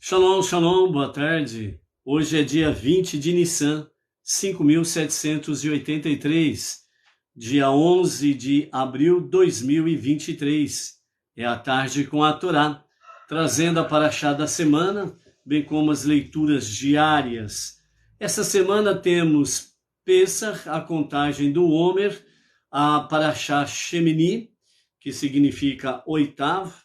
Shalom, shalom, boa tarde. Hoje é dia 20 de Nissan, 5.783, dia 11 de abril de 2023. É a tarde com a Torá, trazendo a paraxá da semana, bem como as leituras diárias. Essa semana temos Pessach, a contagem do Homer, a paraxá Shemini, que significa oitavo.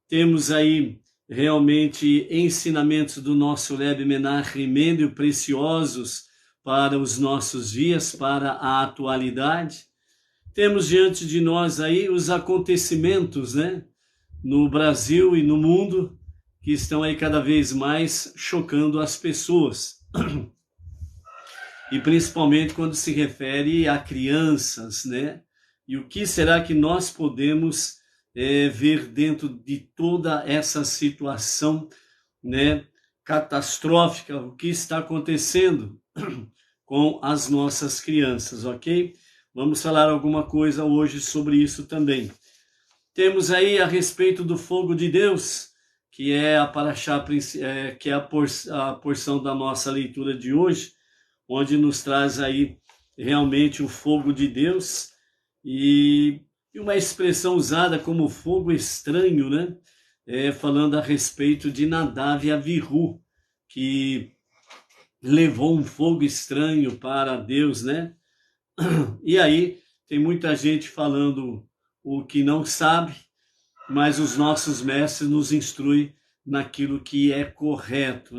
Temos aí realmente ensinamentos do nosso Rebbe Menachem Mendel preciosos para os nossos dias, para a atualidade. Temos diante de nós aí os acontecimentos, no Brasil e no mundo, que estão aí cada vez mais chocando as pessoas. E principalmente quando se refere a crianças, E o que será que nós podemos ver dentro de toda essa situação, catastrófica, o que está acontecendo com as nossas crianças, ok? Vamos falar alguma coisa hoje sobre isso também. Temos aí a respeito do fogo de Deus, que é a paraxá, que é a porção da nossa leitura de hoje, onde nos traz aí realmente o fogo de Deus e uma expressão usada como fogo estranho, falando a respeito de Nadav e Avihu, que levou um fogo estranho para Deus, E aí tem muita gente falando o que não sabe, mas os nossos mestres nos instruem naquilo que é correto,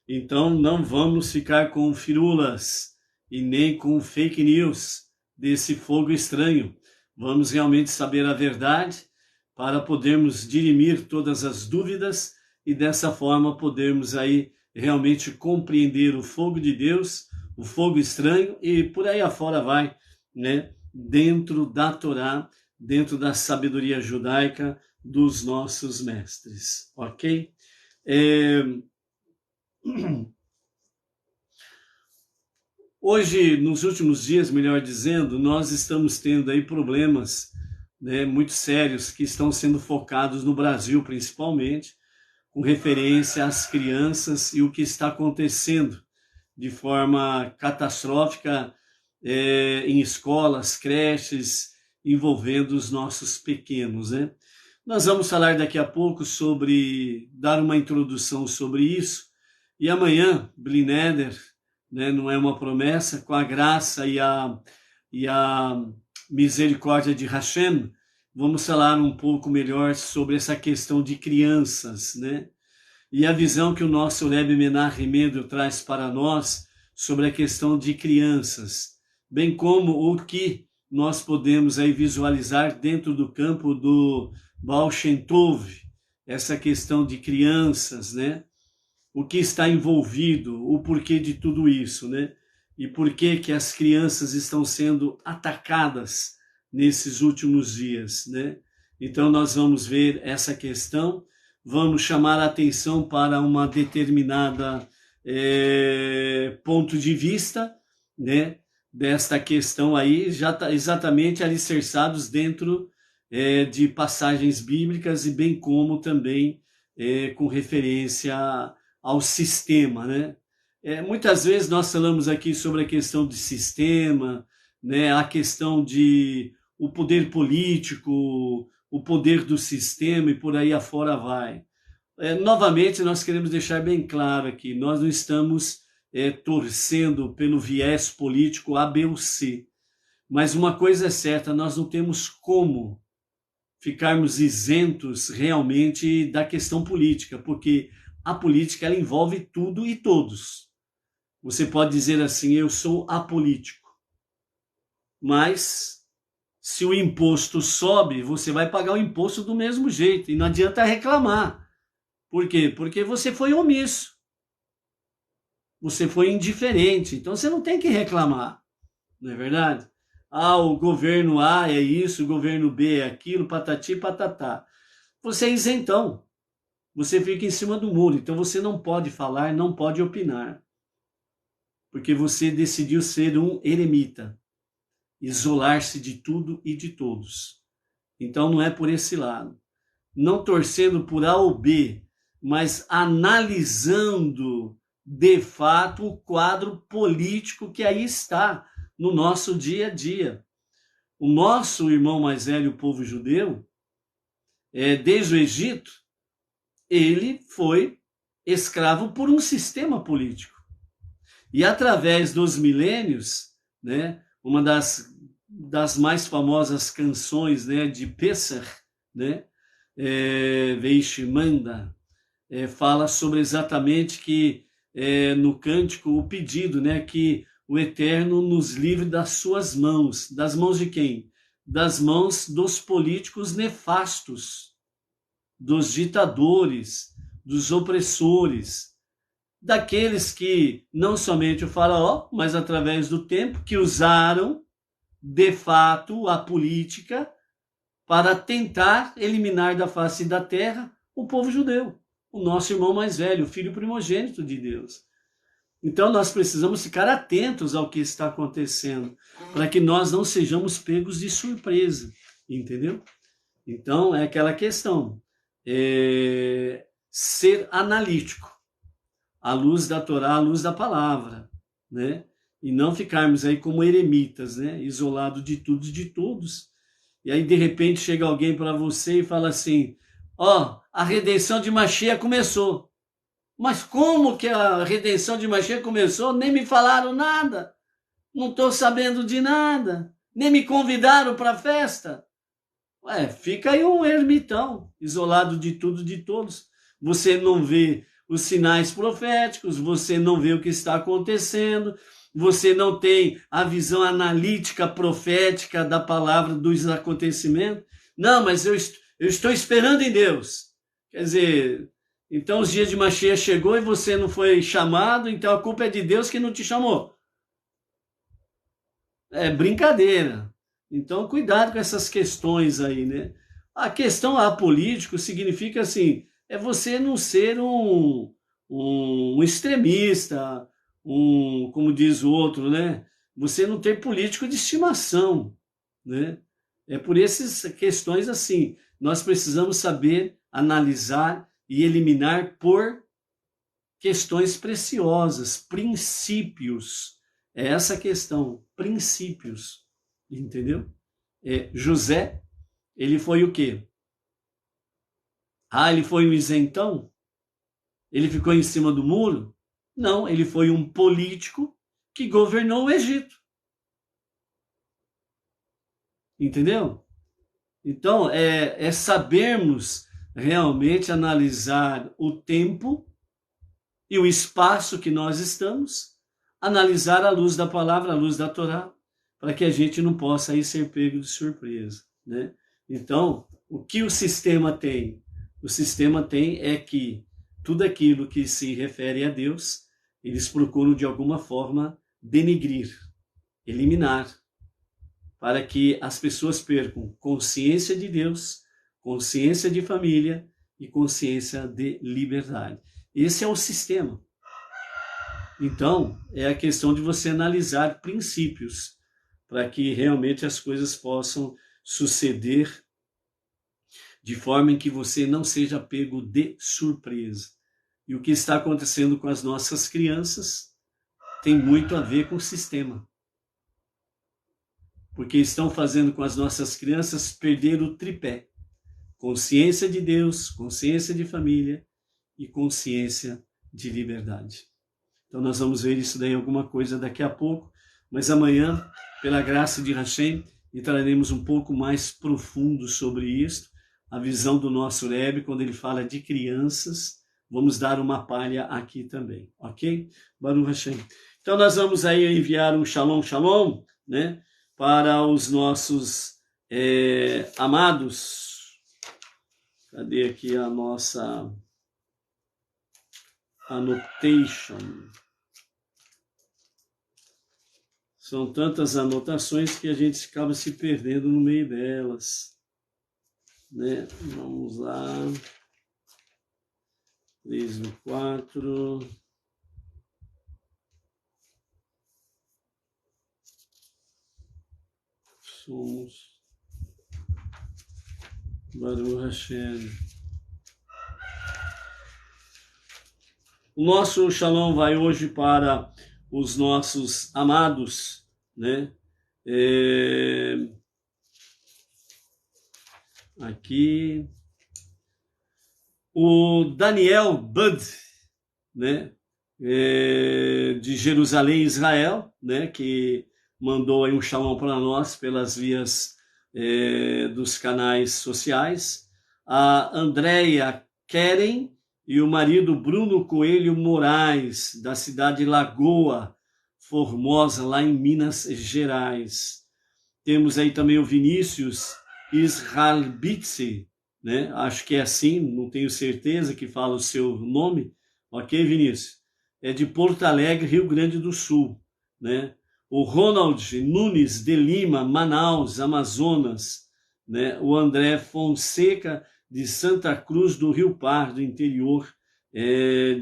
Então não vamos ficar com firulas e nem com fake news desse fogo estranho. Vamos realmente saber a verdade para podermos dirimir todas as dúvidas e dessa forma podermos aí realmente compreender o fogo de Deus, o fogo estranho e por aí afora vai, dentro da Torá, dentro da sabedoria judaica dos nossos mestres, ok? Hoje, nos últimos dias, melhor dizendo, nós estamos tendo aí problemas muito sérios que estão sendo focados no Brasil, principalmente, com referência às crianças e o que está acontecendo de forma catastrófica em escolas, creches, envolvendo os nossos pequenos, Nós vamos falar daqui a pouco dar uma introdução sobre isso, e amanhã, Blineder, não é uma promessa, com a graça e a misericórdia de Hashem, vamos falar um pouco melhor sobre essa questão de crianças, E a visão que o nosso Rebbe Menachem Mendel traz para nós sobre a questão de crianças, bem como o que nós podemos aí visualizar dentro do campo do Baal Shem Tov, essa questão de crianças, O que está envolvido, o porquê de tudo isso, E por que as crianças estão sendo atacadas nesses últimos dias, Então nós vamos ver essa questão, vamos chamar a atenção para uma determinada ponto de vista, desta questão aí, já tá exatamente alicerçados dentro de passagens bíblicas e bem como também com referência ao sistema, muitas vezes nós falamos aqui sobre a questão de sistema, a questão de o poder político, o poder do sistema e por aí afora vai. Novamente, nós queremos deixar bem claro aqui, nós não estamos torcendo pelo viés político A, B ou C, mas uma coisa é certa, nós não temos como ficarmos isentos realmente da questão política, porque a política ela envolve tudo e todos. Você pode dizer assim, eu sou apolítico, mas se o imposto sobe, você vai pagar o imposto do mesmo jeito e não adianta reclamar. Por quê? Porque você foi omisso, você foi indiferente, então você não tem que reclamar, não é verdade? O governo A é isso, o governo B é aquilo, patati patatá. Você é isentão. Você fica em cima do muro, então você não pode falar, não pode opinar, porque você decidiu ser um eremita, isolar-se de tudo e de todos. Então não é por esse lado. Não torcendo por A ou B, mas analisando de fato o quadro político que aí está no nosso dia a dia. O nosso irmão mais velho, o povo judeu, desde o Egito, ele foi escravo por um sistema político. E através dos milênios, né, uma das mais famosas canções, né, de Pesach, né, Veishimanda, fala sobre exatamente que no cântico o pedido, né, que o Eterno nos livre das suas mãos. Das mãos de quem? Das mãos dos políticos nefastos, dos ditadores, dos opressores, daqueles que não somente o faraó, mas através do tempo, que usaram de fato a política para tentar eliminar da face da terra o povo judeu, o nosso irmão mais velho, o filho primogênito de Deus. Então nós precisamos ficar atentos ao que está acontecendo, para que nós não sejamos pegos de surpresa, entendeu? Então é aquela questão, ser analítico, à luz da Torá, à luz da palavra, né? E não ficarmos aí como eremitas, né? Isolados de tudo e de todos. E aí de repente chega alguém para você e fala assim, a redenção de Mashiach começou. Mas como que a redenção de Mashiach começou? Nem me falaram nada. Não estou sabendo de nada. Nem me convidaram para a festa. Fica aí um ermitão, isolado de tudo e de todos. Você não vê os sinais proféticos, você não vê o que está acontecendo, você não tem a visão analítica profética da palavra dos acontecimentos. Não, mas eu estou esperando em Deus. Quer dizer, então os dias de Mashiach chegou e você não foi chamado, então a culpa é de Deus que não te chamou. É brincadeira. Então cuidado com essas questões aí, né? A questão apolítico significa assim, você não ser um extremista, como diz o outro, né? Você não ter político de estimação, né? É por essas questões assim, nós precisamos saber analisar e eliminar por questões preciosas, princípios. É essa questão, princípios, entendeu? José, ele foi o quê? Ele foi um isentão? Ele ficou em cima do muro? Não, ele foi um político que governou o Egito. Entendeu? Então, é sabermos realmente analisar o tempo e o espaço que nós estamos, analisar à luz da palavra, à luz da Torá, para que a gente não possa aí ser pego de surpresa, né? Então, o que o sistema tem? O sistema tem que tudo aquilo que se refere a Deus, eles procuram de alguma forma denegrir, eliminar, para que as pessoas percam consciência de Deus, consciência de família e consciência de liberdade. Esse é o sistema. Então, é a questão de você analisar princípios para que realmente as coisas possam suceder de forma em que você não seja pego de surpresa. E o que está acontecendo com as nossas crianças tem muito a ver com o sistema. Porque estão fazendo com as nossas crianças perder o tripé. Consciência de Deus, consciência de família e consciência de liberdade. Então nós vamos ver isso daí alguma coisa daqui a pouco, mas amanhã, pela graça de Hashem, entraremos um pouco mais profundo sobre isso, a visão do nosso Rebbe, quando ele fala de crianças, vamos dar uma palha aqui também, ok? Baruch Hashem. Então nós vamos aí enviar um shalom, shalom, né, para os nossos amados. Cadê aqui a nossa annotation? São tantas anotações que a gente acaba se perdendo no meio delas, né? Vamos lá. 3 do 4. Somos Baruch Hashem. O nosso shalom vai hoje para os nossos amados, né? Aqui, o Daniel Bud, né? De Jerusalém, Israel, né? Que mandou aí um shalom para nós pelas vias dos canais sociais. A Andréia Keren e o marido Bruno Coelho Moraes, da cidade de Lagoa Formosa, lá em Minas Gerais. Temos aí também o Vinícius Israelbitze, né? Acho que é assim, não tenho certeza que fala o seu nome. Ok, Vinícius? É de Porto Alegre, Rio Grande do Sul, né? O Ronald Nunes de Lima, Manaus, Amazonas, né? O André Fonseca de Santa Cruz do Rio Pardo, interior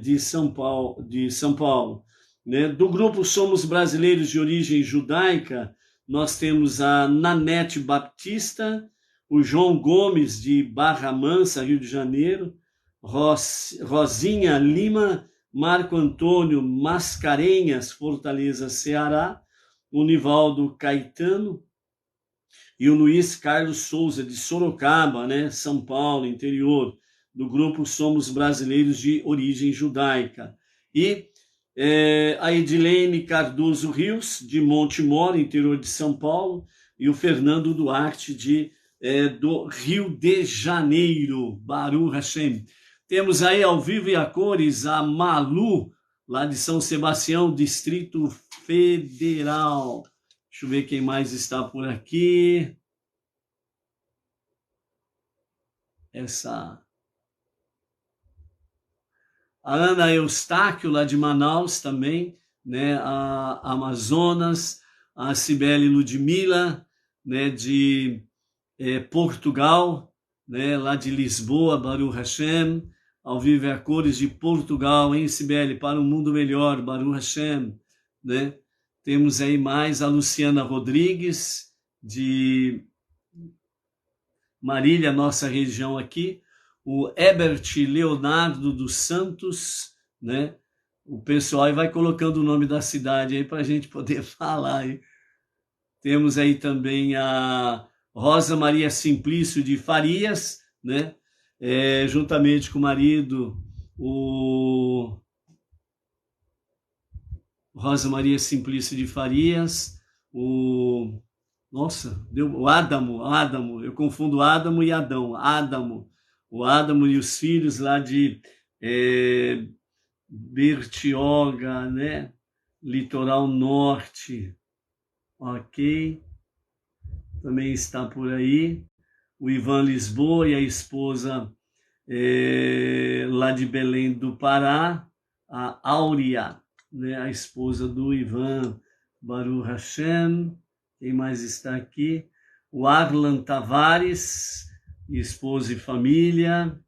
de São Paulo, né? Do grupo Somos Brasileiros de Origem Judaica, nós temos a Nanete Baptista, o João Gomes de Barra Mansa, Rio de Janeiro, Rosinha Lima, Marco Antônio Mascarenhas, Fortaleza, Ceará, o Nivaldo Caetano e o Luiz Carlos Souza de Sorocaba, né, São Paulo, interior, do grupo Somos Brasileiros de Origem Judaica. E a Edilene Cardoso Rios, de Montemor, interior de São Paulo, e o Fernando Duarte, do Rio de Janeiro, Baruch Hashem. Temos aí ao vivo e a cores a Malu, lá de São Sebastião, Distrito Federal. Deixa eu ver quem mais está por aqui. A Ana Eustáquio, lá de Manaus também, né? A Amazonas, a Cibele Ludmila, né? De Portugal, né? Lá de Lisboa, Baruch Hashem, ao vivo e a cores de Portugal, hein, Cibele? Para um mundo melhor, Baruch Hashem, né? Temos aí mais a Luciana Rodrigues, de Marília, nossa região aqui, o Ebert Leonardo dos Santos, né? O pessoal aí vai colocando o nome da cidade aí para a gente poder falar aí. Temos aí também a Rosa Maria Simplício de Farias, né? Juntamente com o marido, o Rosa Maria Simplício de Farias, o Adamo, eu confundo Adamo e Adão, o Adamo e os filhos lá de Bertioga, né? Litoral Norte, ok? Também está por aí o Ivan Lisboa e a esposa lá de Belém do Pará, a Áurea, né? A esposa do Ivan, Baruch Hashem. Quem mais está aqui? O Arlan Tavares, esposa e família.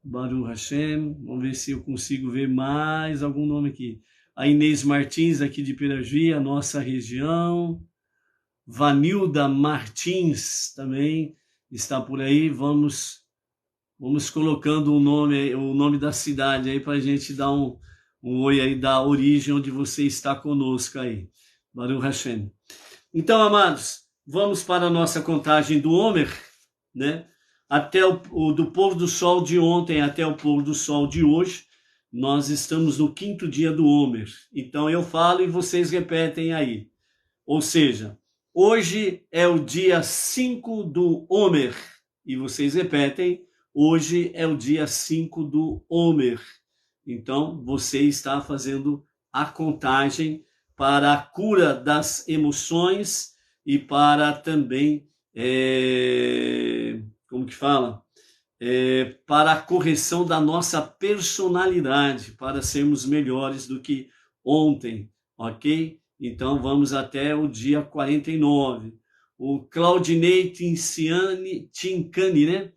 Baruch Hashem. Vamos ver se eu consigo ver mais algum nome aqui. A Inês Martins, aqui de Pirajuí, a nossa região. Vanilda Martins também está por aí. Vamos colocando o nome da cidade aí para a gente dar um oi aí da origem onde você está conosco aí. Baruch Hashem. Então, amados, vamos para a nossa contagem do Homer, né? Até do pôr do sol de ontem até o pôr do sol de hoje, nós estamos no 5º dia do Homer. Então eu falo e vocês repetem aí. Ou seja, hoje é o dia 5 do Homer. E vocês repetem, hoje é o dia 5 do Homer. Então, você está fazendo a contagem para a cura das emoções e para também, para a correção da nossa personalidade, para sermos melhores do que ontem, ok? Então, vamos até o dia 49. O Claudinei Tincani, né?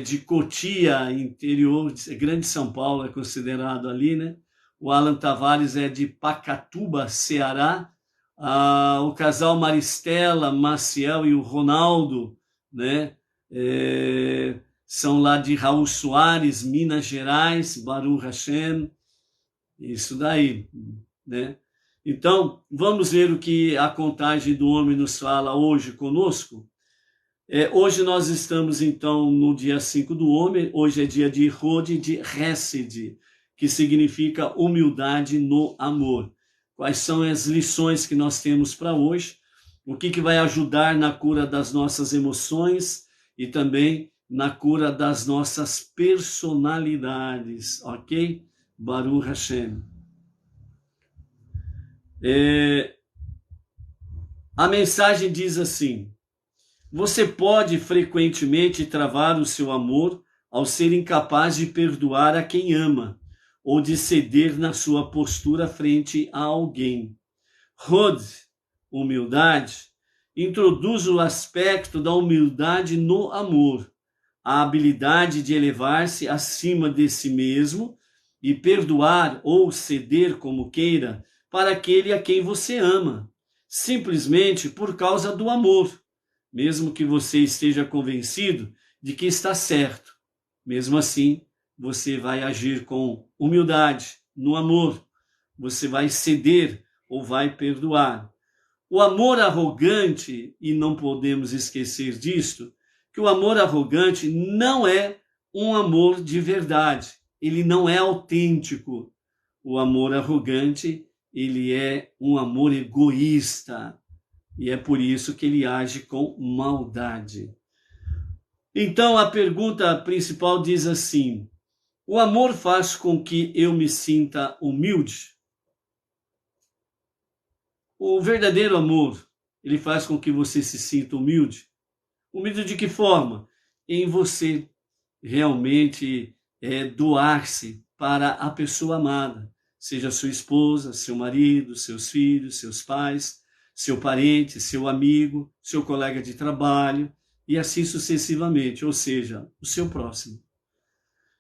De Cotia, interior, Grande São Paulo é considerado ali, né? O Alan Tavares é de Pacatuba, Ceará. O casal Maristela, Maciel e o Ronaldo, né? são lá de Raul Soares, Minas Gerais, Baruch Hashem, isso daí, né? Então, vamos ver o que a contagem do homem nos fala hoje conosco. Hoje nós estamos, então, no dia 5 do homem, hoje é dia de Hod, de Hesed, que significa humildade no amor. Quais são as lições que nós temos para hoje? O que vai ajudar na cura das nossas emoções e também na cura das nossas personalidades, ok? Baruch Hashem. A mensagem diz assim: você pode frequentemente travar o seu amor ao ser incapaz de perdoar a quem ama ou de ceder na sua postura frente a alguém. Hod, humildade, introduz o aspecto da humildade no amor, a habilidade de elevar-se acima de si mesmo e perdoar ou ceder como queira para aquele a quem você ama, simplesmente por causa do amor, mesmo que você esteja convencido de que está certo. Mesmo assim, você vai agir com humildade, no amor, você vai ceder ou vai perdoar. O amor arrogante, e não podemos esquecer disto, que o amor arrogante não é um amor de verdade, ele não é autêntico. O amor arrogante, ele é um amor egoísta, e é por isso que ele age com maldade. Então a pergunta principal diz assim: o amor faz com que eu me sinta humilde? O verdadeiro amor, ele faz com que você se sinta humilde? Humilde de que forma? Em você realmente doar-se para a pessoa amada, seja sua esposa, seu marido, seus filhos, seus pais, seu parente, seu amigo, seu colega de trabalho, e assim sucessivamente, ou seja, o seu próximo.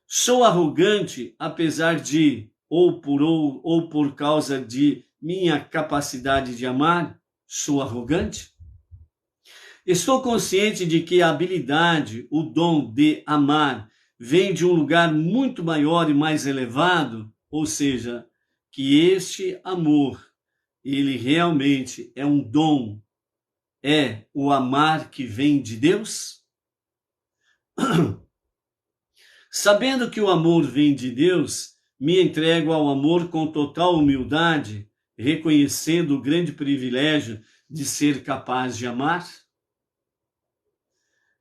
Sou arrogante apesar de, ou por causa de minha capacidade de amar, sou arrogante? Estou consciente de que a habilidade, o dom de amar, vem de um lugar muito maior e mais elevado, ou seja, que este amor, ele realmente é um dom, é o amar que vem de Deus? Sabendo que o amor vem de Deus, me entrego ao amor com total humildade, reconhecendo o grande privilégio de ser capaz de amar?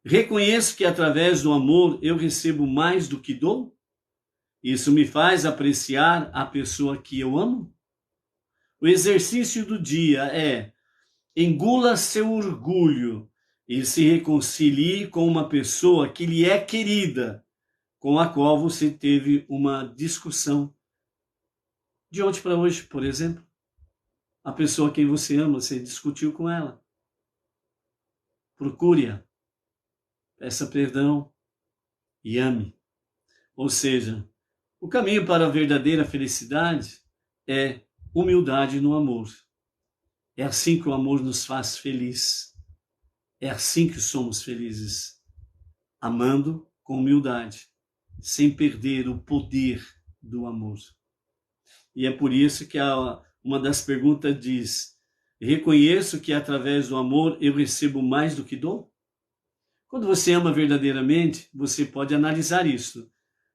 Reconheço que através do amor eu recebo mais do que dou? Isso me faz apreciar a pessoa que eu amo? O exercício do dia é: engula seu orgulho e se reconcilie com uma pessoa que lhe é querida, com a qual você teve uma discussão. De ontem para hoje, por exemplo, a pessoa a quem você ama, você discutiu com ela. Procure-a, peça perdão e ame. Ou seja, o caminho para a verdadeira felicidade é humildade no amor. É assim que o amor nos faz feliz. É assim que somos felizes, amando com humildade, sem perder o poder do amor. E é por isso que uma das perguntas diz: reconheço que através do amor eu recebo mais do que dou? Quando você ama verdadeiramente, você pode analisar isso.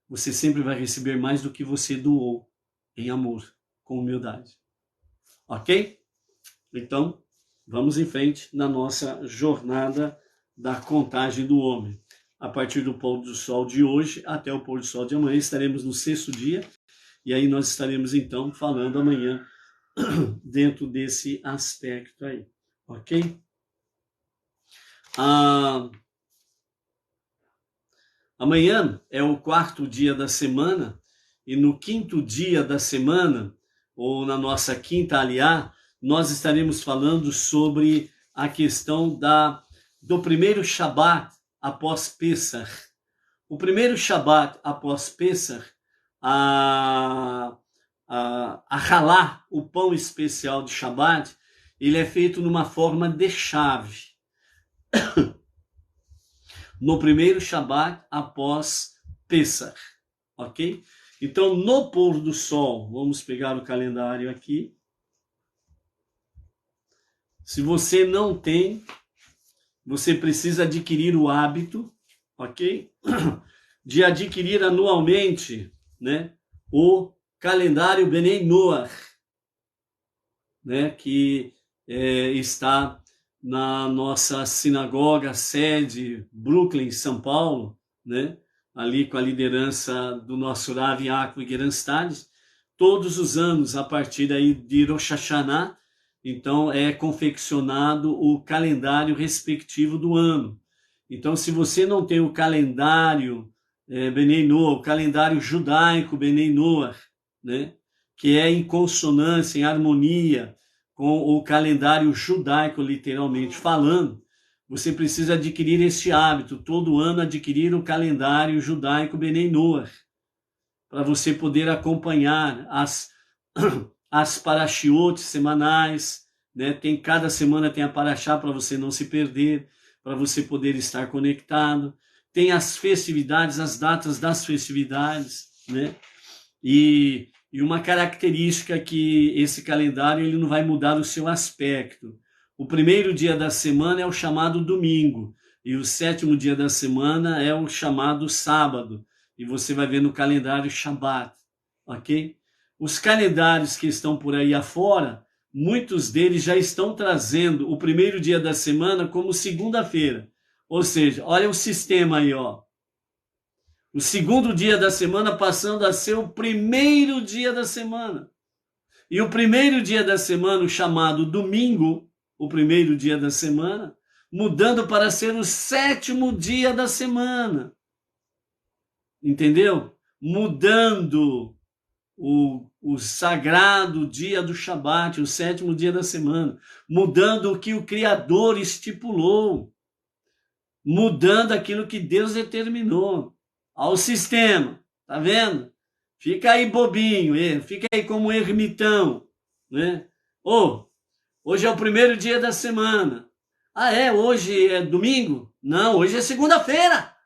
Você sempre vai receber mais do que você doou em amor, com humildade. Ok? Então, vamos em frente na nossa jornada da contagem do homem. A partir do pôr do sol de hoje até o pôr do sol de amanhã, estaremos no 6º dia, e aí nós estaremos então falando amanhã dentro desse aspecto aí, ok? Amanhã é o 4º dia da semana, e no 5º dia da semana, ou na nossa quinta aliá, nós estaremos falando sobre a questão do primeiro Shabat após Pessach. O primeiro Shabat após Pessach, a halá, o pão especial de Shabat, ele é feito numa forma de chave. no primeiro Shabat após Pesach, ok? Então, no pôr do sol, vamos pegar o calendário aqui. Se você não tem, você precisa adquirir o hábito, ok? De adquirir anualmente, né, o calendário Bnei Noach, né, que está na nossa sinagoga, sede, Brooklyn, São Paulo, né, ali com a liderança do nosso Rav Yaakov Geranstad, todos os anos, a partir aí de Rosh Hashanah, então é confeccionado o calendário respectivo do ano. Então, se você não tem o calendário Bnei Noach, o calendário judaico Bnei Noach, né, que é em consonância, em harmonia com o calendário judaico, literalmente falando, você precisa adquirir este hábito, todo ano adquirir o calendário judaico Bnei Noach, para você poder acompanhar as parashiot semanais, né? Cada semana tem a parashá para você não se perder, para você poder estar conectado. Tem as festividades, as datas das festividades, né? E uma característica que esse calendário ele não vai mudar o seu aspecto. O primeiro dia da semana é o chamado domingo, e o sétimo dia da semana é o chamado sábado, e você vai ver no calendário Shabat, ok? Os calendários que estão por aí afora, muitos deles já estão trazendo o primeiro dia da semana como segunda-feira. Ou seja, olha o sistema aí, ó. O segundo dia da semana passando a ser o primeiro dia da semana. E o primeiro dia da semana, o chamado domingo, o primeiro dia da semana, mudando para ser o sétimo dia da semana. Entendeu? Mudando o sagrado dia do Shabat, o sétimo dia da semana. Mudando o que o Criador estipulou. Mudando aquilo que Deus determinou. Ao sistema, tá vendo? Fica aí bobinho, fica aí como um ermitão, né? Hoje é o primeiro dia da semana. Hoje é domingo? Não, hoje é segunda-feira.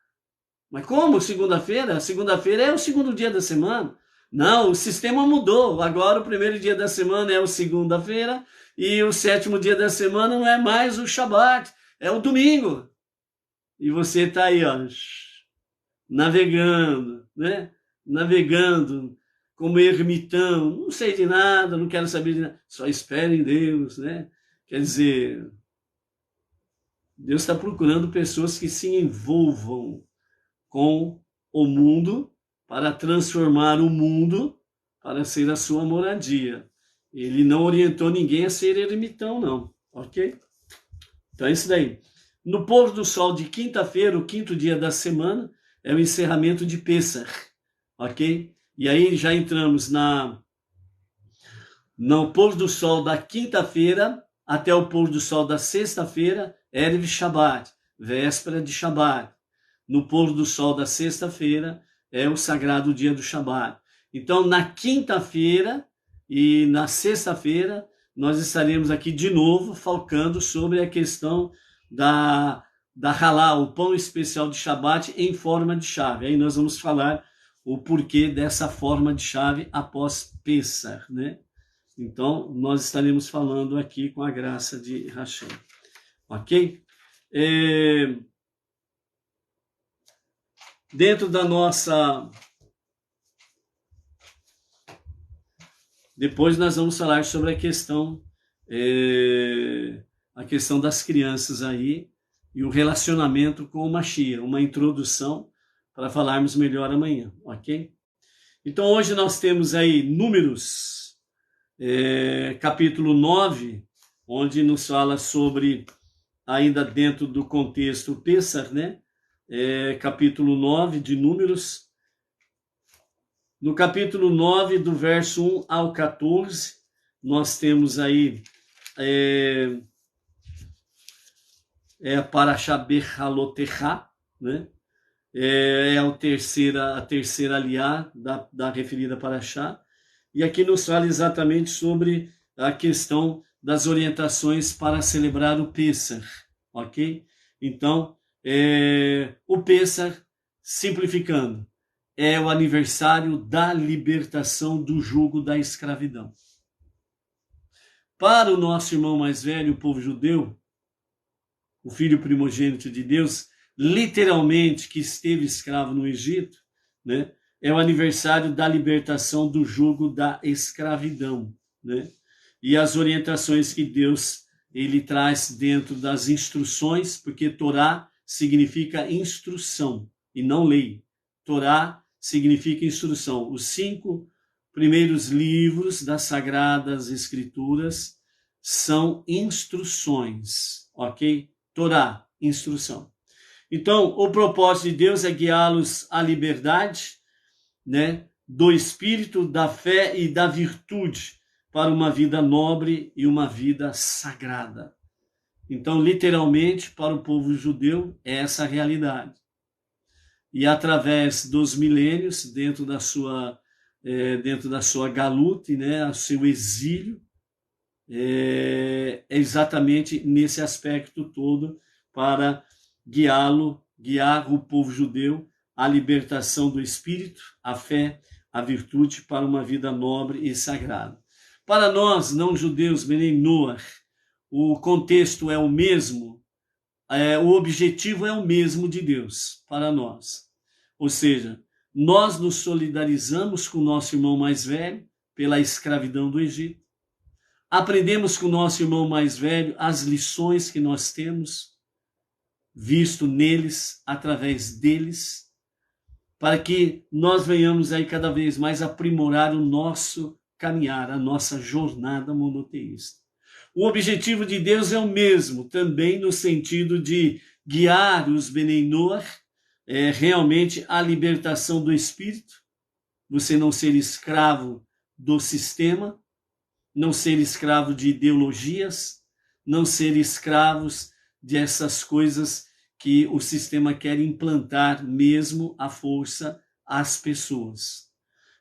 Mas como segunda-feira? Segunda-feira é o segundo dia da semana. Não, o sistema mudou. Agora o primeiro dia da semana é o segunda-feira e o sétimo dia da semana não é mais o Shabat, é o domingo. E você tá aí, ó, navegando, né? Navegando como ermitão, não sei de nada, não quero saber de nada, só espero em Deus, né? Quer dizer, Deus está procurando pessoas que se envolvam com o mundo para transformar o mundo para ser a sua moradia. Ele não orientou ninguém a ser ermitão, não, ok? Então é isso daí. No pôr do sol de quinta-feira, o quinto dia da semana, é o encerramento de Pesach, ok? E aí já entramos no pôr do sol da quinta-feira até o pôr do sol da sexta-feira, Erev Shabbat, véspera de Shabbat. No pôr do sol da sexta-feira é o sagrado dia do Shabbat. Então, na quinta-feira e na sexta-feira, nós estaremos aqui de novo falcando sobre a questão da halá, o pão especial de Shabat em forma de chave. Aí nós vamos falar o porquê dessa forma de chave após Pesach, né? Então, nós estaremos falando aqui com a graça de Hashem. Ok? Dentro da nossa... Depois nós vamos falar sobre a questão das crianças aí, e o relacionamento com o Mashiach, uma introdução para falarmos melhor amanhã, ok? Então hoje nós temos aí Números, capítulo 9, onde nos fala sobre, ainda dentro do contexto Pesach, né? Capítulo 9 de Números. No capítulo 9, do verso 1 ao 14, nós temos aí a Parashá Bechalotecha, né? A terceira aliá da referida Parashá. E aqui nos fala exatamente sobre a questão das orientações para celebrar o Pesach, ok? Então, O Pêssar, simplificando, é o aniversário da libertação do jugo da escravidão. Para o nosso irmão mais velho, o povo judeu, o filho primogênito de Deus, literalmente que esteve escravo no Egito, né? É o aniversário da libertação do jugo da escravidão, né? E as orientações que Deus ele traz dentro das instruções, porque Torá significa instrução e não lei. Torá significa instrução. Os 5 primeiros livros das Sagradas Escrituras são instruções, ok? Torá, instrução. Então, o propósito de Deus é guiá-los à liberdade, né, do espírito, da fé e da virtude para uma vida nobre e uma vida sagrada. Então, literalmente, para o povo judeu, é essa a realidade. E através dos milênios, dentro da sua galute, né, o seu exílio, é exatamente nesse aspecto todo para guiar o povo judeu à libertação do espírito, à fé, à virtude para uma vida nobre e sagrada. Para nós, não judeus, Benei Noach, o contexto é o mesmo, o objetivo é o mesmo de Deus para nós. Ou seja, nós nos solidarizamos com o nosso irmão mais velho pela escravidão do Egito. Aprendemos com o nosso irmão mais velho as lições que nós temos visto neles, através deles, para que nós venhamos aí cada vez mais aprimorar o nosso caminhar, a nossa jornada monoteísta. O objetivo de Deus é o mesmo, também no sentido de guiar os Benei Noach, realmente à libertação do espírito, você não ser escravo do sistema, não ser escravo de ideologias, não ser escravos dessas coisas que o sistema quer implantar mesmo à força às pessoas.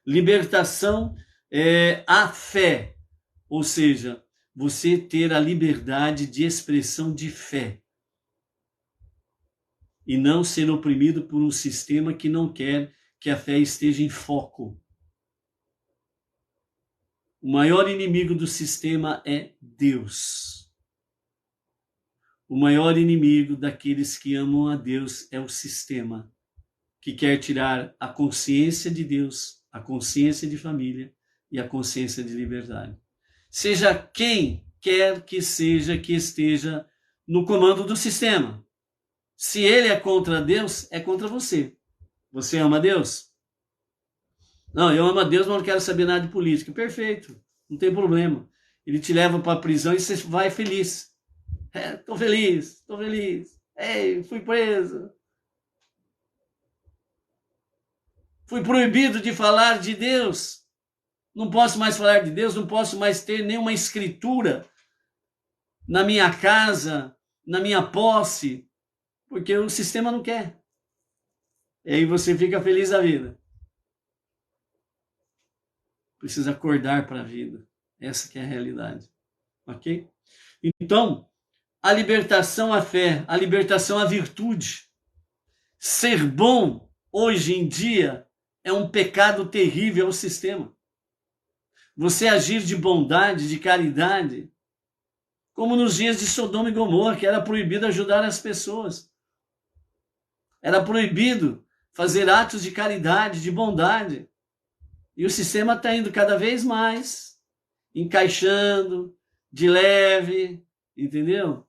Libertação é a fé, ou seja, você ter a liberdade de expressão de fé e não ser oprimido por um sistema que não quer que a fé esteja em foco. O maior inimigo do sistema é Deus. O maior inimigo daqueles que amam a Deus é o sistema, que quer tirar a consciência de Deus, a consciência de família e a consciência de liberdade. Seja quem quer que seja que esteja no comando do sistema. Se ele é contra Deus, é contra você. Você ama Deus? Não, eu amo a Deus, mas não quero saber nada de política. Perfeito, não tem problema. Ele te leva para a prisão e você vai feliz. Tô feliz. Ei, fui preso. Fui proibido de falar de Deus. Não posso mais falar de Deus, não posso mais ter nenhuma escritura na minha casa, na minha posse, porque o sistema não quer. E aí você fica feliz da vida. Precisa acordar para a vida. Essa que é a realidade. Ok? Então, a libertação à fé, a libertação à virtude. Ser bom, hoje em dia, é um pecado terrível ao sistema. Você agir de bondade, de caridade, como nos dias de Sodoma e Gomorra, que era proibido ajudar as pessoas. Era proibido fazer atos de caridade, de bondade. E o sistema está indo cada vez mais, encaixando, de leve, entendeu?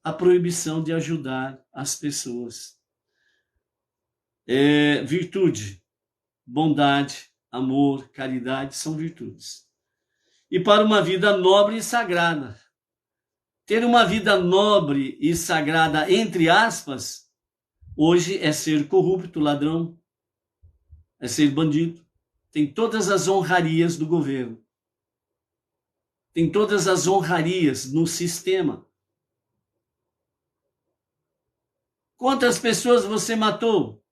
A proibição de ajudar as pessoas. Virtude, bondade, amor, caridade são virtudes. E para uma vida nobre e sagrada. Ter uma vida nobre e sagrada, entre aspas, hoje é ser corrupto, ladrão, é ser bandido. Tem todas as honrarias do governo. Tem todas as honrarias no sistema. Quantas pessoas você matou?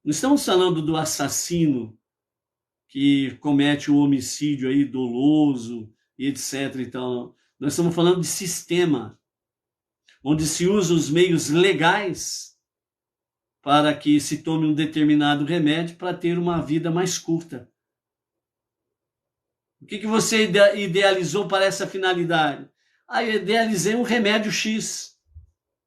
Não estamos falando do assassino que comete o homicídio aí doloso e etc. e tal. Nós estamos falando de sistema. onde se usam os meios legais para que se tome um determinado remédio para ter uma vida mais curta. O que você idealizou para essa finalidade? Eu idealizei um remédio X.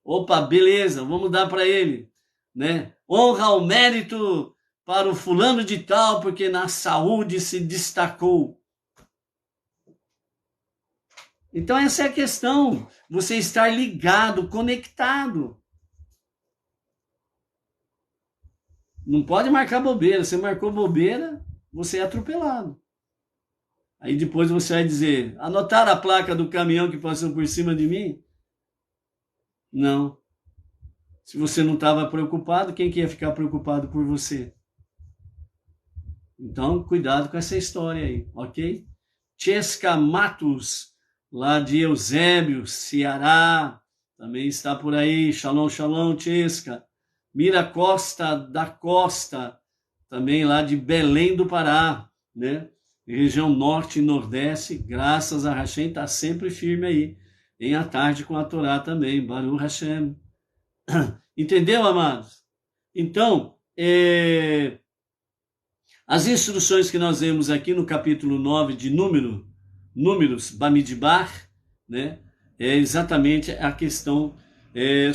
Opa, beleza, vamos dar para ele, né? Honra ao mérito para o fulano de tal, porque na saúde se destacou. Então essa é a questão, você estar ligado, conectado. Não pode marcar bobeira, você marcou bobeira, você é atropelado. Aí depois você vai dizer, anotaram a placa do caminhão que passou por cima de mim? Não. Se você não estava preocupado, quem que ia ficar preocupado por você? Então, cuidado com essa história aí, ok? Chesca Matos, lá de Eusébio, Ceará, também está por aí. Shalom, shalom, Chesca. Mira Costa da Costa, também lá de Belém do Pará, né? Região norte e nordeste, graças a Hashem, está sempre firme aí. Em A Tarde com a Torá também, Baruch Hashem. Entendeu, amados? Então, as instruções que nós vemos aqui no capítulo 9 de Números, Bamidbar, né? É exatamente a questão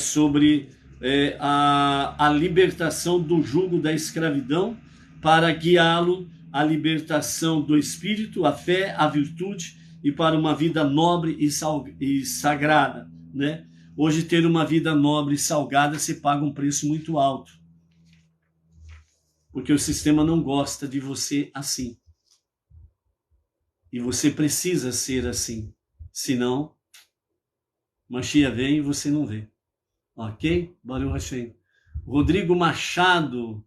sobre a libertação do jugo da escravidão para guiá-lo à libertação do espírito, a fé, a virtude e para uma vida nobre e sagrada, né? Hoje ter uma vida nobre e salgada se paga um preço muito alto, porque o sistema não gosta de você assim. E você precisa ser assim, senão Mashiach vem e você não vê. Ok? Baruch Hashem. Rodrigo Machado,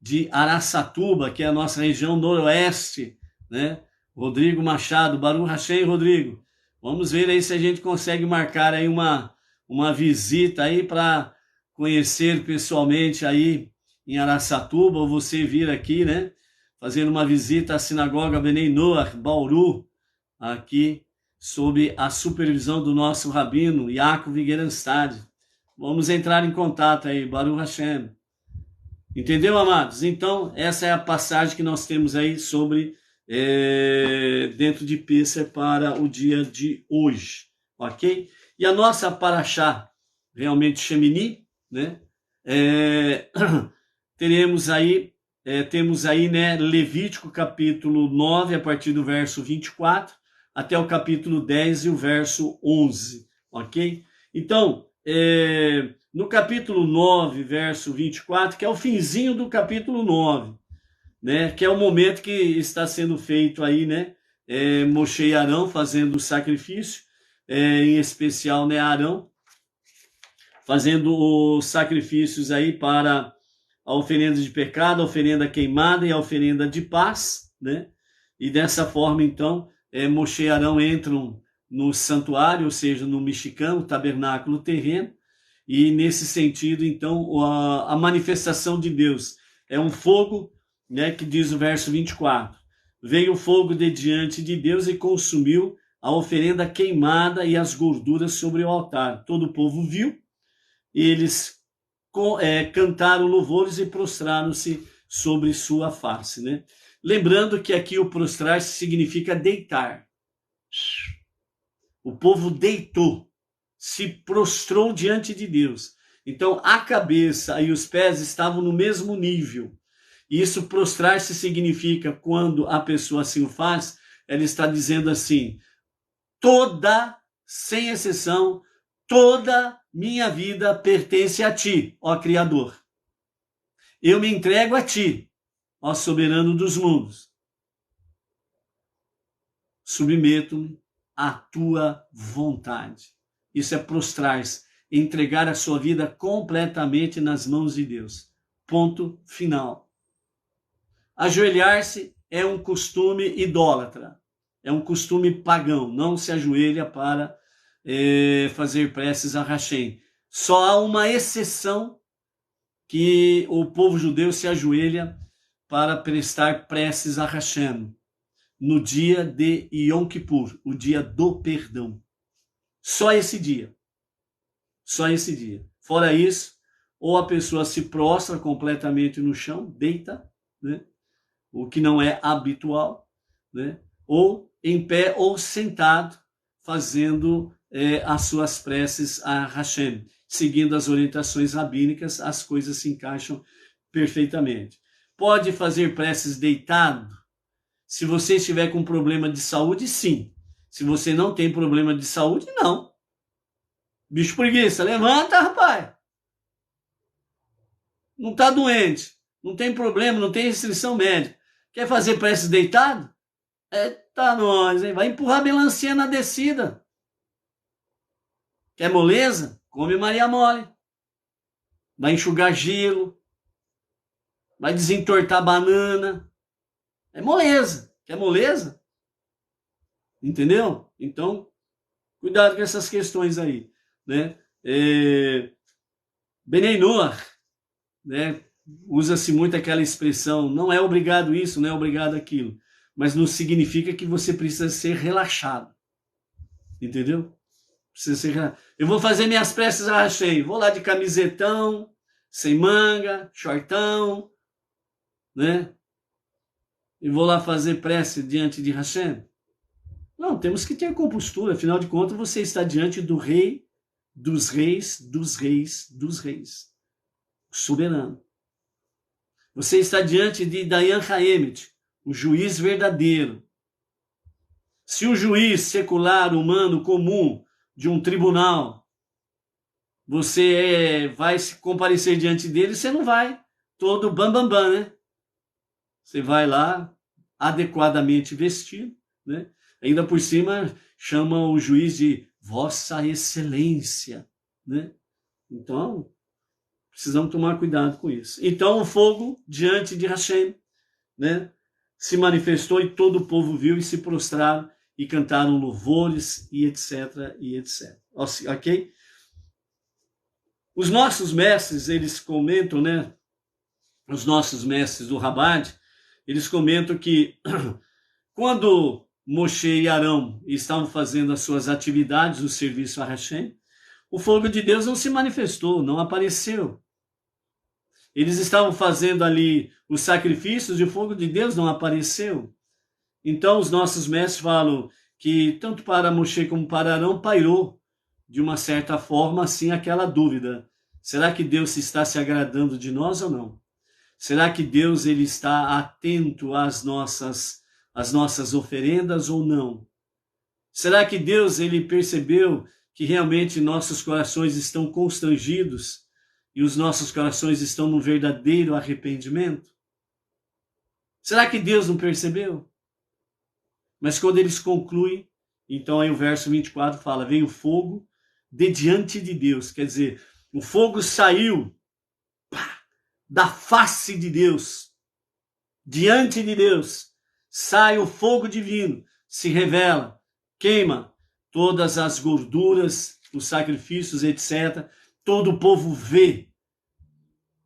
de Araçatuba, que é a nossa região noroeste, né? Rodrigo Machado, Baruch Hashem, Rodrigo. Vamos ver aí se a gente consegue marcar aí uma visita aí para conhecer pessoalmente aí em Araçatuba, ou você vir aqui, né? Fazendo uma visita à sinagoga Benei Noach, Bauru, aqui sob a supervisão do nosso rabino, Yaakov Gerenstad. Vamos entrar em contato aí, Baruch Hashem. Entendeu, amados? Então, essa é a passagem que nós temos aí sobre dentro de Pêssar para o dia de hoje, ok? E a nossa paraxá, realmente Shemini, né? Temos aí, né, Levítico capítulo 9, a partir do verso 24, até o capítulo 10 e o verso 11, ok? Então, no capítulo 9, verso 24, que é o finzinho do capítulo 9, né, que é o momento que está sendo feito aí, né, Moshe e Arão fazendo o sacrifício, em especial, né, Arão fazendo os sacrifícios aí para a oferenda de pecado, a oferenda queimada e a oferenda de paz, né, e dessa forma, então, Moshe e Arão entram no santuário, ou seja, no Mishkan, o tabernáculo terreno, e nesse sentido, então, a manifestação de Deus é um fogo, né, que diz o verso 24, veio o fogo de diante de Deus e consumiu a oferenda queimada e as gorduras sobre o altar. Todo o povo viu, e eles cantaram louvores e prostraram-se sobre sua face, né? Lembrando que aqui o prostrar-se significa deitar. O povo deitou, se prostrou diante de Deus. Então a cabeça e os pés estavam no mesmo nível. Isso, prostrar-se, significa, quando a pessoa assim o faz, ela está dizendo assim, sem exceção, toda minha vida pertence a ti, ó Criador. Eu me entrego a ti, ó soberano dos mundos. Submeto-me à tua vontade. Isso é prostrar-se, entregar a sua vida completamente nas mãos de Deus. Ponto final. Ajoelhar-se é um costume idólatra, é um costume pagão, não se ajoelha para fazer preces a Hashem. Só há uma exceção que o povo judeu se ajoelha para prestar preces a Hashem, no dia de Yom Kippur, o dia do perdão. Só esse dia. Só esse dia. Fora isso, ou a pessoa se prostra completamente no chão, deita, né? O que não é habitual, né? Ou em pé ou sentado, fazendo as suas preces a Hashem. Seguindo as orientações rabínicas, as coisas se encaixam perfeitamente. Pode fazer preces deitado? Se você estiver com problema de saúde, sim. Se você não tem problema de saúde, não. Bicho preguiça, levanta, rapaz. Não está doente, não tem problema, não tem restrição médica. Quer fazer preces deitado? Eita nós, hein? Vai empurrar a melancia na descida. Quer moleza? Come Maria Mole. Vai enxugar gelo. Vai desentortar banana. É moleza. Quer moleza? Entendeu? Então, cuidado com essas questões aí, né? Benei Noach, né? Usa-se muito aquela expressão, não é obrigado isso, não é obrigado aquilo, mas não significa que você precisa ser relaxado, entendeu? Precisa ser relaxado. Eu vou fazer minhas preces a Hashem, vou lá de camisetão, sem manga, shortão, né? E vou lá fazer prece diante de Hashem. Não, temos que ter compostura, afinal de contas você está diante do rei, dos reis, dos reis, dos reis, soberano. Você está diante de Dayan Haemet, o juiz verdadeiro. Se o juiz secular, humano, comum, de um tribunal, você vai se comparecer diante dele, você não vai todo bam, né? Você vai lá adequadamente vestido, né? Ainda por cima chama o juiz de Vossa Excelência, né? Então, precisamos tomar cuidado com isso. Então, o fogo diante de Hashem, né, se manifestou e todo o povo viu e se prostraram e cantaram louvores e etc, e etc. Ok? Os nossos mestres, eles comentam, né, os nossos mestres do Rabbad, eles comentam que quando Moshe e Arão estavam fazendo as suas atividades, o serviço a Hashem, o fogo de Deus não se manifestou, não apareceu. Eles estavam fazendo ali os sacrifícios e o fogo de Deus não apareceu. Então os nossos mestres falam que tanto para Moshe como para Arão pairou, de uma certa forma, assim, aquela dúvida. Será que Deus está se agradando de nós ou não? Será que Deus ele está atento às nossas oferendas ou não? Será que Deus ele percebeu que realmente nossos corações estão constrangidos e os nossos corações estão no verdadeiro arrependimento? Será que Deus não percebeu? Mas quando eles concluem, então aí o verso 24 fala, veio o fogo de diante de Deus, quer dizer, o fogo saiu da face de Deus, diante de Deus, sai o fogo divino, se revela, queima todas as gorduras, os sacrifícios, etc. Todo o povo vê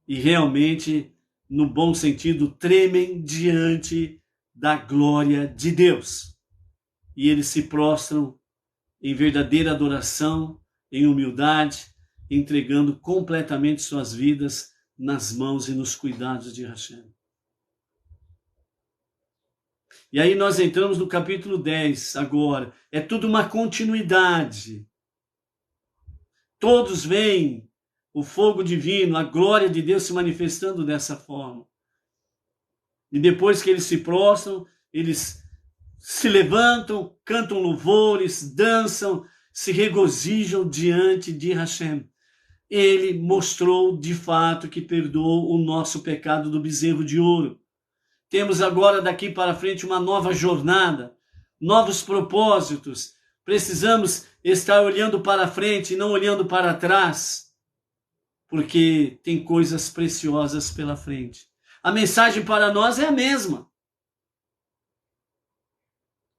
e realmente, no bom sentido, tremem diante da glória de Deus. E eles se prostram em verdadeira adoração, em humildade, entregando completamente suas vidas nas mãos e nos cuidados de Hashem. E aí nós entramos no capítulo 10 agora. É tudo uma continuidade. Todos veem o fogo divino, a glória de Deus se manifestando dessa forma. E depois que eles se prostram, eles se levantam, cantam louvores, dançam, se regozijam diante de Hashem. Ele mostrou de fato que perdoou o nosso pecado do bezerro de ouro. Temos agora daqui para frente uma nova jornada, novos propósitos. Precisamos estar olhando para frente e não olhando para trás, porque tem coisas preciosas pela frente. A mensagem para nós é a mesma.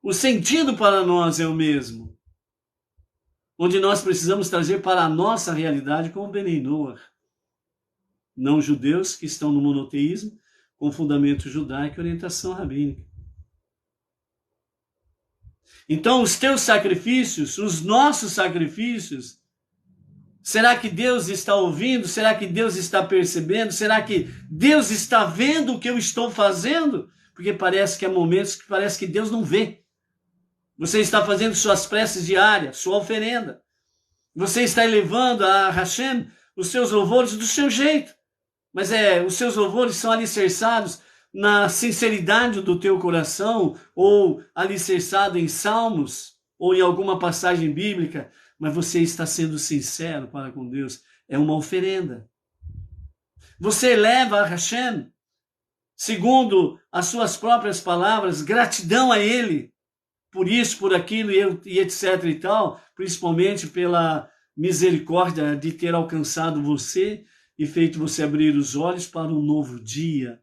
O sentido para nós é o mesmo. Onde nós precisamos trazer para a nossa realidade como Benei Noach. Não judeus que estão no monoteísmo, com fundamento judaico e orientação rabínica. Então, os teus sacrifícios, os nossos sacrifícios, Será que Deus está ouvindo? Será que Deus está percebendo? Será que Deus está vendo o que eu estou fazendo? Porque parece que há momentos que parece que Deus não vê. Você está fazendo suas preces diárias, sua oferenda. Você está elevando a Hashem os seus louvores do seu jeito. Mas os seus louvores são alicerçados na sinceridade do teu coração, ou alicerçado em salmos, ou em alguma passagem bíblica, mas você está sendo sincero para com Deus. É uma oferenda. Você eleva a Hashem, segundo as suas próprias palavras, gratidão a Ele, por isso, por aquilo e etc e tal, principalmente pela misericórdia de ter alcançado você e feito você abrir os olhos para um novo dia.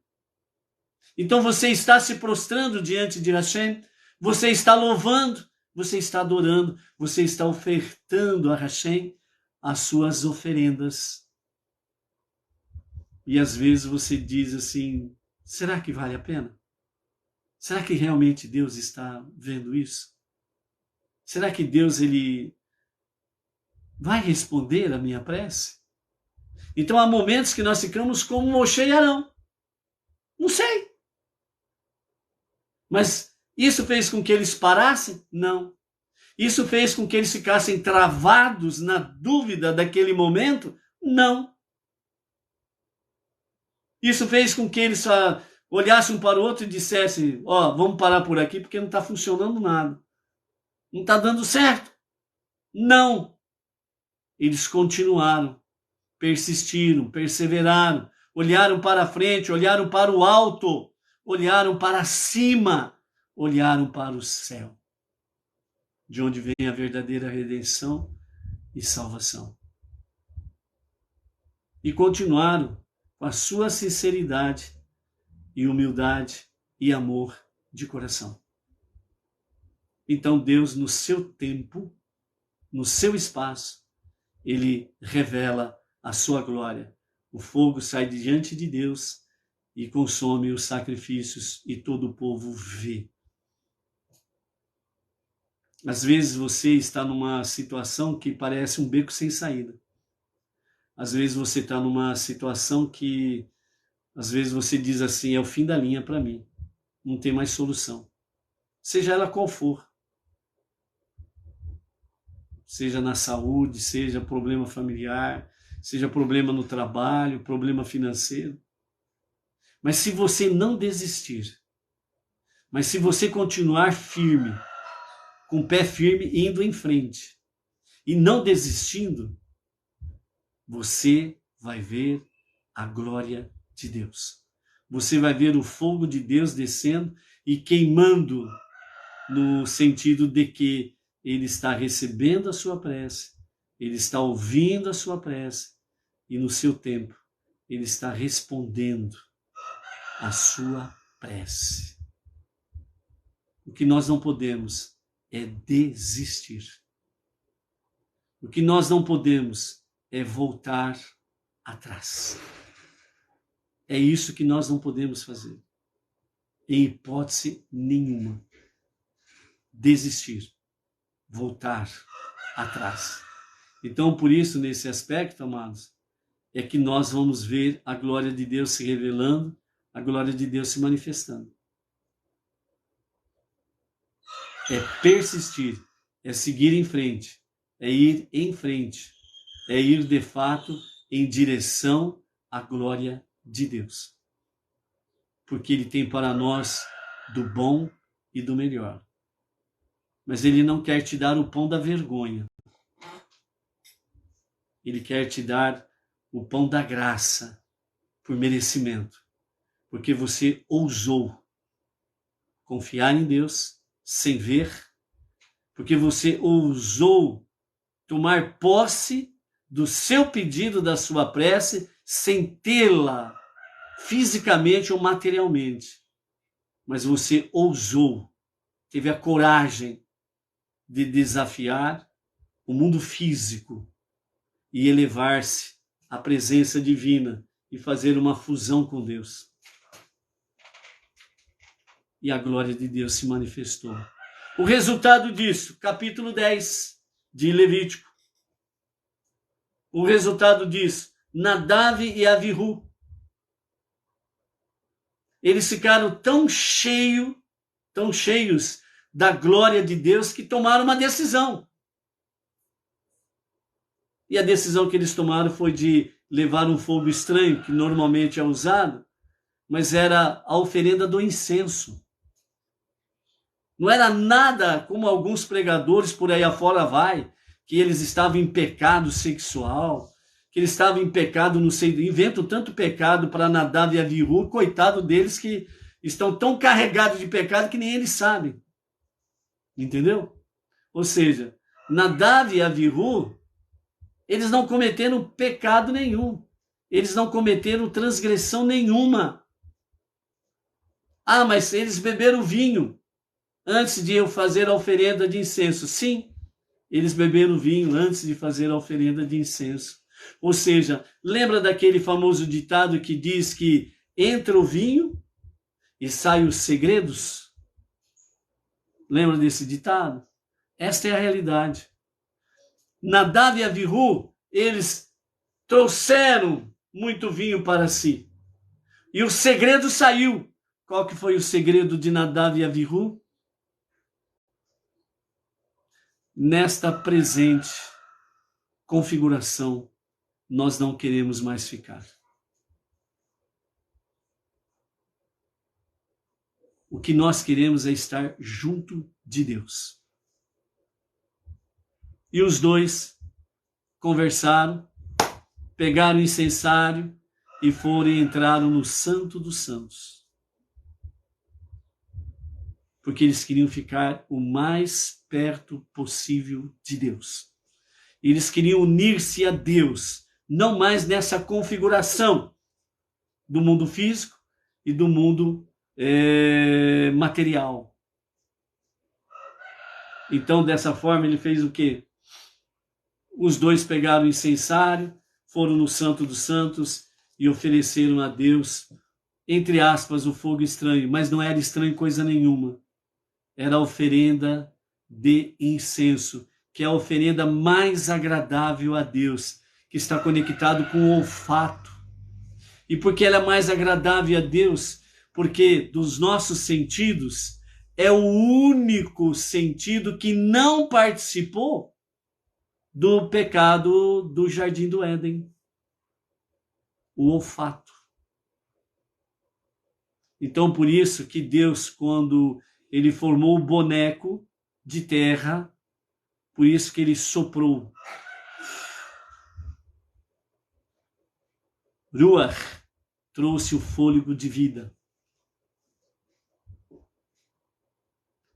Então você está se prostrando diante de Hashem, você está louvando, você está adorando, você está ofertando a Hashem as suas oferendas. E às vezes você diz assim, será que vale a pena? Será que realmente Deus está vendo isso? Será que Deus ele vai responder a minha prece? Então há momentos que nós ficamos como Moshe e Arão. Não sei. Mas isso fez com que eles parassem? Não. Isso fez com que eles ficassem travados na dúvida daquele momento? Não. Isso fez com que eles olhassem um para o outro e dissessem, vamos parar por aqui porque não está funcionando nada. Não está dando certo. Não. Eles continuaram, persistiram, perseveraram, olharam para frente, olharam para o alto, olharam para cima, olharam para o céu, de onde vem a verdadeira redenção e salvação. E continuaram com a sua sinceridade e humildade e amor de coração. Então Deus, no seu tempo, no seu espaço, ele revela a sua glória. O fogo sai diante de Deus e consome os sacrifícios e todo o povo vê. Às vezes você está numa situação que parece um beco sem saída. Às vezes você está numa situação que, às vezes você diz assim, é o fim da linha para mim. Não tem mais solução. Seja ela qual for. Seja na saúde, seja problema familiar, seja problema no trabalho, problema financeiro. Mas se você não desistir, mas se você continuar firme, com o pé firme, indo em frente, e não desistindo, você vai ver a glória de Deus. Você vai ver o fogo de Deus descendo e queimando, no sentido de que ele está recebendo a sua prece, ele está ouvindo a sua prece e no seu tempo ele está respondendo a sua prece. O que nós não podemos é desistir. O que nós não podemos é voltar atrás. É isso que nós não podemos fazer. Em hipótese nenhuma. Desistir. Voltar atrás. Então, por isso, nesse aspecto, amados, é que nós vamos ver a glória de Deus se revelando, a glória de Deus se manifestando. É persistir, é seguir em frente, é ir em frente, é ir de fato em direção à glória de Deus. Porque Ele tem para nós do bom e do melhor. Mas Ele não quer te dar o pão da vergonha. Ele quer te dar o pão da graça por merecimento. Porque você ousou confiar em Deus sem ver. Porque você ousou tomar posse do seu pedido, da sua prece, sem tê-la fisicamente ou materialmente. Mas você ousou, teve a coragem de desafiar o mundo físico e elevar-se à presença divina e fazer uma fusão com Deus. E a glória de Deus se manifestou. O resultado disso, capítulo 10 de Levítico. o resultado disso? Nadav e Avihu. Eles ficaram tão cheios da glória de Deus que tomaram uma decisão. E a decisão que eles tomaram foi de levar um fogo estranho, que normalmente é usado, mas era a oferenda do incenso. Não era nada como alguns pregadores por aí afora vai, que eles estavam em pecado sexual, que eles estavam em pecado, não sei, inventam tanto pecado para Nadav e Avihu, coitado deles que estão tão carregados de pecado que nem eles sabem. Entendeu? Ou seja, Nadav e Avihu, eles não cometeram pecado nenhum. Eles não cometeram transgressão nenhuma. Ah, mas eles beberam vinho antes de eu fazer a oferenda de incenso. Sim, eles beberam vinho antes de fazer a oferenda de incenso. Ou seja, lembra daquele famoso ditado que diz que entra o vinho e saem os segredos? Lembra desse ditado? Esta é a realidade. Nadav e Avihu, eles trouxeram muito vinho para si. E o segredo saiu. Qual que foi o segredo de Nadav e Avihu? Nesta presente configuração, nós não queremos mais ficar. O que nós queremos é estar junto de Deus. E os dois conversaram, pegaram o incensário e entraram no Santo dos Santos. Porque eles queriam ficar o mais perto possível de Deus. Eles queriam unir-se a Deus, não mais nessa configuração do mundo físico e do mundo material. Então, dessa forma, ele fez o quê? Os dois pegaram o incensário, foram no Santo dos Santos e ofereceram a Deus, entre aspas, o fogo estranho, mas não era estranho coisa nenhuma. Era a oferenda de incenso, que é a oferenda mais agradável a Deus, que está conectado com o olfato. E por que ela é mais agradável a Deus? Porque dos nossos sentidos, é o único sentido que não participou do pecado do Jardim do Éden. O olfato. Então, por isso que Deus, quando ele formou o boneco de terra, por isso que ele soprou. Ruach trouxe o fôlego de vida.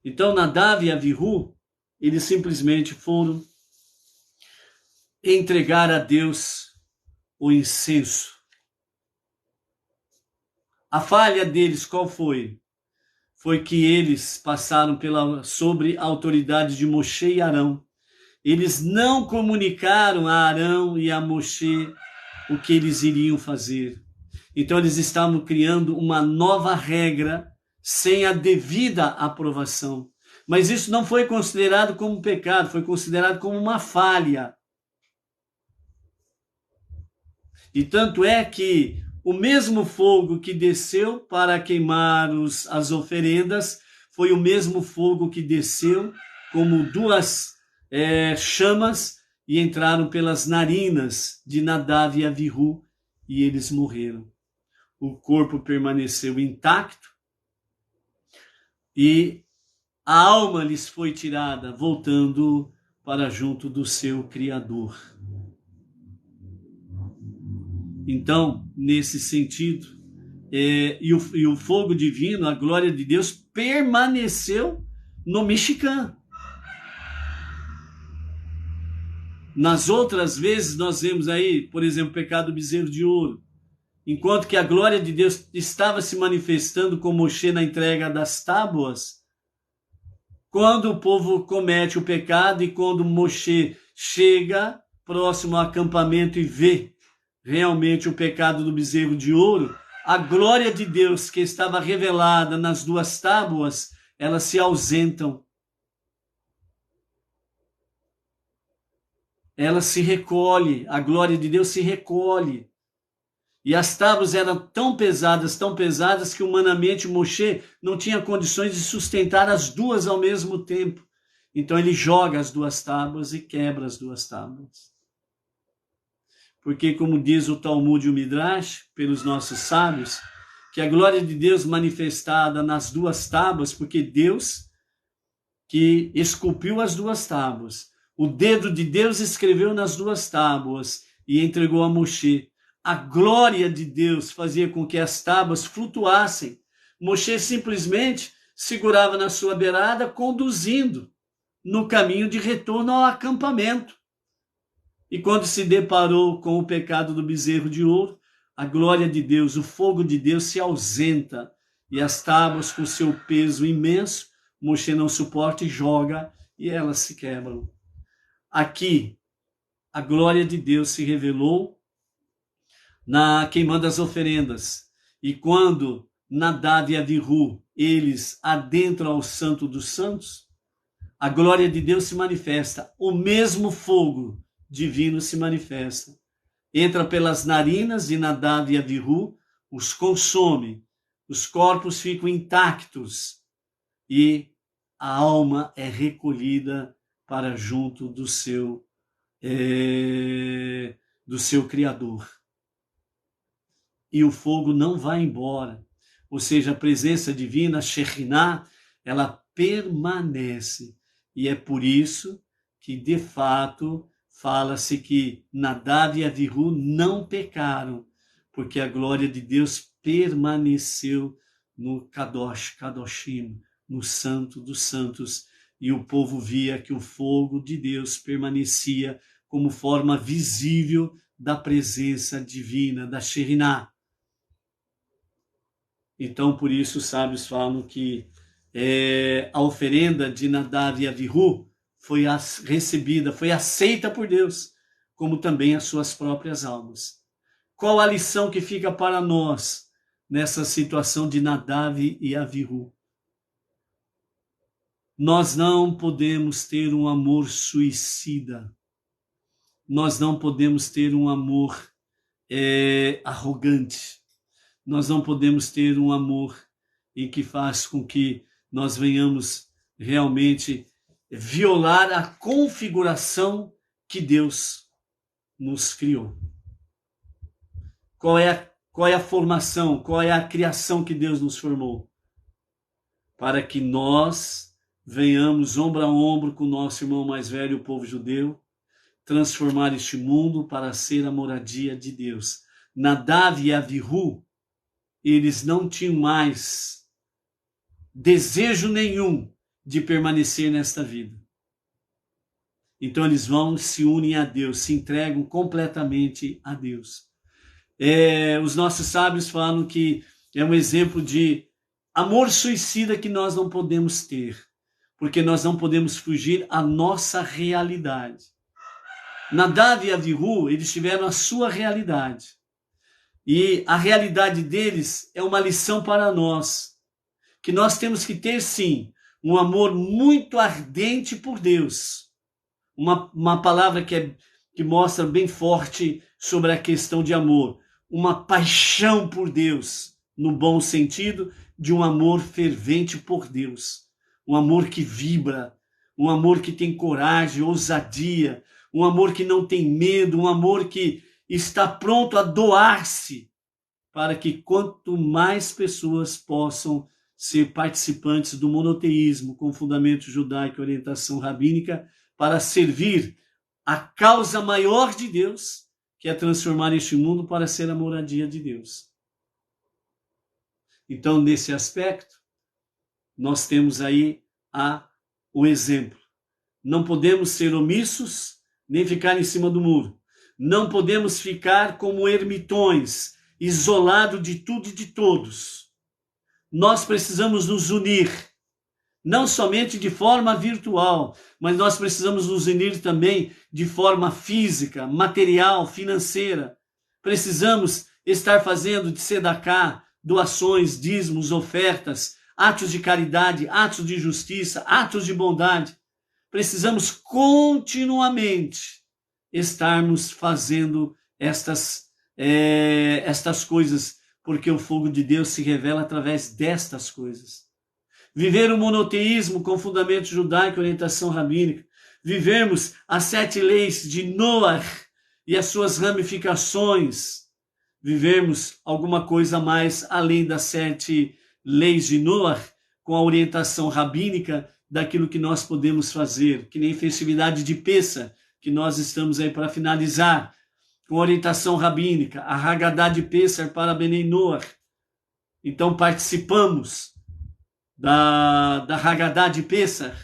Então, Nadav e Avihu, eles simplesmente foram entregar a Deus o incenso. A falha deles qual foi? Foi que eles passaram sobre a autoridade de Moshe e Arão. Eles não comunicaram a Arão e a Moshe o que eles iriam fazer. Então eles estavam criando uma nova regra sem a devida aprovação. Mas isso não foi considerado como pecado, foi considerado como uma falha. E tanto é que o mesmo fogo que desceu para queimar as oferendas foi o mesmo fogo que desceu como duas chamas e entraram pelas narinas de Nadav e Avihu e eles morreram. O corpo permaneceu intacto e a alma lhes foi tirada, voltando para junto do seu Criador. Então, nesse sentido, e o fogo divino, a glória de Deus, permaneceu no Mishkan. Nas outras vezes, nós vemos aí, por exemplo, o pecado do bezerro de ouro. Enquanto que a glória de Deus estava se manifestando com Moshe na entrega das tábuas, quando o povo comete o pecado e quando Moshe chega próximo ao acampamento e vê realmente o pecado do bezerro de ouro, a glória de Deus que estava revelada nas duas tábuas, elas se ausentam. ela se recolhe, a glória de Deus se recolhe. E as tábuas eram tão pesadas, que humanamente Moshe não tinha condições de sustentar as duas ao mesmo tempo. Então ele joga as duas tábuas e quebra as duas tábuas. Porque, como diz o Talmud e o Midrash, pelos nossos sábios, que a glória de Deus manifestada nas duas tábuas, porque Deus que esculpiu as duas tábuas, o dedo de Deus escreveu nas duas tábuas e entregou a Moshe. A glória de Deus fazia com que as tábuas flutuassem. Moshe simplesmente segurava na sua beirada, conduzindo no caminho de retorno ao acampamento. E quando se deparou com o pecado do bezerro de ouro, a glória de Deus, o fogo de Deus se ausenta, e as tábuas, com seu peso imenso, Moshe não suporta e joga, e elas se quebram. Aqui, a glória de Deus se revelou na queimando as oferendas. E quando Nadab e Avihu, eles adentram ao Santo dos Santos, a glória de Deus se manifesta. O mesmo fogo divino se manifesta. Entra pelas narinas de Nadab e Avihu, os consome, os corpos ficam intactos e a alma é recolhida para junto do seu Criador. E o fogo não vai embora, ou seja, a presença divina, a Shekhinah, ela permanece. E é por isso que, de fato, fala-se que Nadab e Avihu não pecaram, porque a glória de Deus permaneceu no Kadosh, Kadoshim, no Santo dos Santos, e o povo via que o fogo de Deus permanecia como forma visível da presença divina, da Shekhinah. Então, por isso, os sábios falam que a oferenda de Nadab e Avihu foi recebida, foi aceita por Deus, como também as suas próprias almas. Qual a lição que fica para nós nessa situação de Nadab e Avihu? Nós não podemos ter um amor suicida. Nós não podemos ter um amor arrogante. Nós não podemos ter um amor em que faz com que nós venhamos realmente violar a configuração que Deus nos criou. Qual é a formação, qual é a criação que Deus nos formou? Para que nós venhamos ombro a ombro com o nosso irmão mais velho, o povo judeu, transformar este mundo para ser a moradia de Deus. Nadab e Avihu, eles não tinham mais desejo nenhum de permanecer nesta vida. Então eles se unem a Deus, se entregam completamente a Deus. Os nossos sábios falam que é um exemplo de amor suicida que nós não podemos ter, porque nós não podemos fugir à nossa realidade. Nadab e Avihu, eles tiveram a sua realidade. E a realidade deles é uma lição para nós, que nós temos que ter, sim, um amor muito ardente por Deus. Uma palavra que mostra bem forte sobre a questão de amor. Uma paixão por Deus, no bom sentido de um amor fervente por Deus. Um amor que vibra, um amor que tem coragem, ousadia, um amor que não tem medo, um amor que está pronto a doar-se para que quanto mais pessoas possam ser participantes do monoteísmo com fundamento judaico e orientação rabínica para servir a causa maior de Deus, que é transformar este mundo para ser a moradia de Deus. Então, nesse aspecto, nós temos aí o exemplo. Não podemos ser omissos, nem ficar em cima do muro. Não podemos ficar como ermitões, isolados de tudo e de todos. Nós precisamos nos unir, não somente de forma virtual, mas nós precisamos nos unir também de forma física, material, financeira. Precisamos estar fazendo de tzedakah, doações, dízimos, ofertas, atos de caridade, atos de justiça, atos de bondade. Precisamos continuamente estarmos fazendo estas coisas, porque o fogo de Deus se revela através destas coisas. Viver o monoteísmo com fundamento judaico e orientação rabínica. Vivermos as 7 leis de Noah e as suas ramificações. Vivermos alguma coisa mais além das 7 leis de Noah, com a orientação rabínica daquilo que nós podemos fazer, que nem festividade de Pêssar, que nós estamos aí para finalizar, com orientação rabínica, a Haggadah de Pêssar para Benei Noach. Então participamos da Haggadah de Pêssar.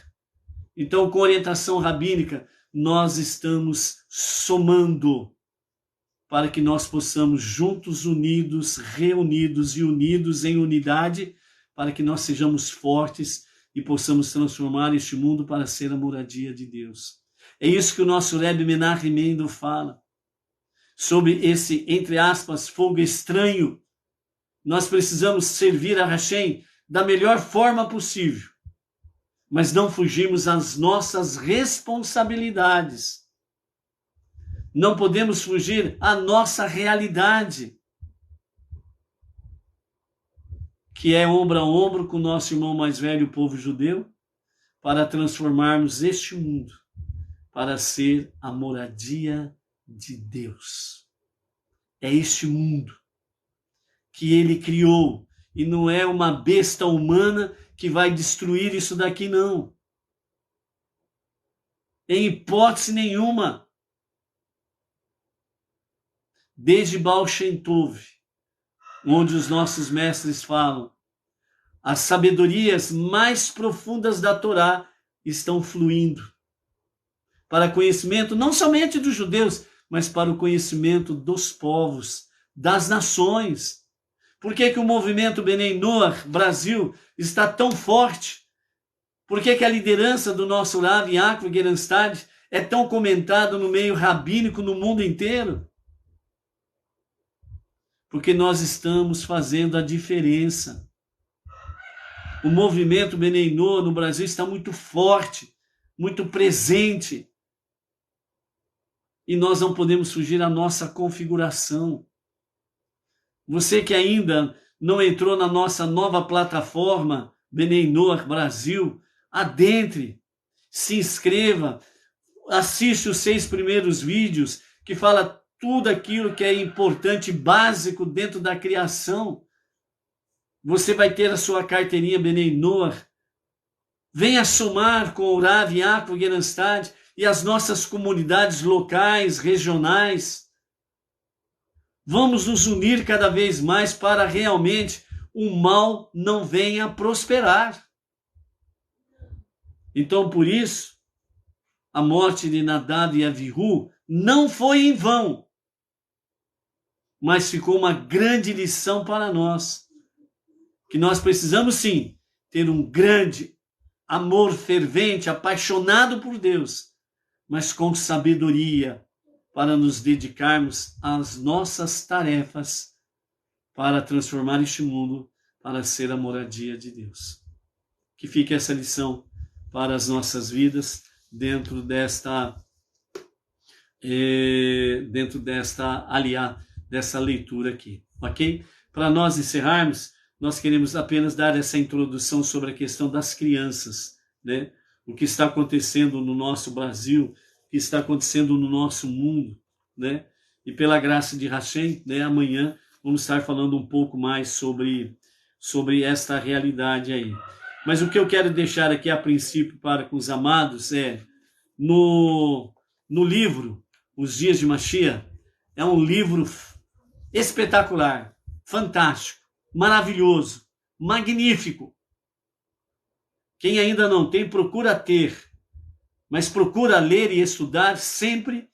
Então, com orientação rabínica, nós estamos somando para que nós possamos juntos, unidos, reunidos e unidos em unidade, para que nós sejamos fortes e possamos transformar este mundo para ser a moradia de Deus. É isso que o nosso Rebbe Menachem Mendel fala, sobre esse, entre aspas, fogo estranho. Nós precisamos servir a Hashem da melhor forma possível, mas não fugirmos às nossas responsabilidades. Não podemos fugir à nossa realidade, que é ombro a ombro com o nosso irmão mais velho, o povo judeu, para transformarmos este mundo para ser a moradia de Deus. É este mundo que ele criou, e não é uma besta humana que vai destruir isso daqui, não. Em hipótese nenhuma. Desde Baal Shem Tov, onde os nossos mestres falam, as sabedorias mais profundas da Torá estão fluindo para conhecimento não somente dos judeus, mas para o conhecimento dos povos, das nações. Por que o movimento Benei Noach Brasil está tão forte? Por que a liderança do nosso Rav Yaakov Gerenstad é tão comentada no meio rabínico no mundo inteiro? Porque nós estamos fazendo a diferença. O movimento Benei Noach no Brasil está muito forte, muito presente. E nós não podemos fugir à nossa configuração. Você que ainda não entrou na nossa nova plataforma Benei Noach Brasil, adentre, se inscreva, assiste os 6 primeiros vídeos que fala tudo aquilo que é importante, básico dentro da criação. Você vai ter a sua carteirinha Benei Noach. Venha somar com o Rav Yaakov Gerenstad e as nossas comunidades locais, regionais. Vamos nos unir cada vez mais para realmente o mal não venha prosperar. Então, por isso, a morte de Nadab e Avihu não foi em vão, mas ficou uma grande lição para nós, que nós precisamos sim ter um grande amor fervente, apaixonado por Deus, mas com sabedoria, para nos dedicarmos às nossas tarefas, para transformar este mundo para ser a moradia de Deus. Que fique essa lição para as nossas vidas dentro desta dessa leitura aqui, ok? Para nós encerrarmos, nós queremos apenas dar essa introdução sobre a questão das crianças, né? O que está acontecendo no nosso Brasil, o que está acontecendo no nosso mundo, né? E pela graça de Hashem, né, amanhã vamos estar falando um pouco mais sobre esta realidade aí. Mas o que eu quero deixar aqui a princípio para com os amados é, no livro Os Dias de Mashiach, é um livro espetacular, fantástico, maravilhoso, magnífico. Quem ainda não tem, procura ter, mas procura ler e estudar sempre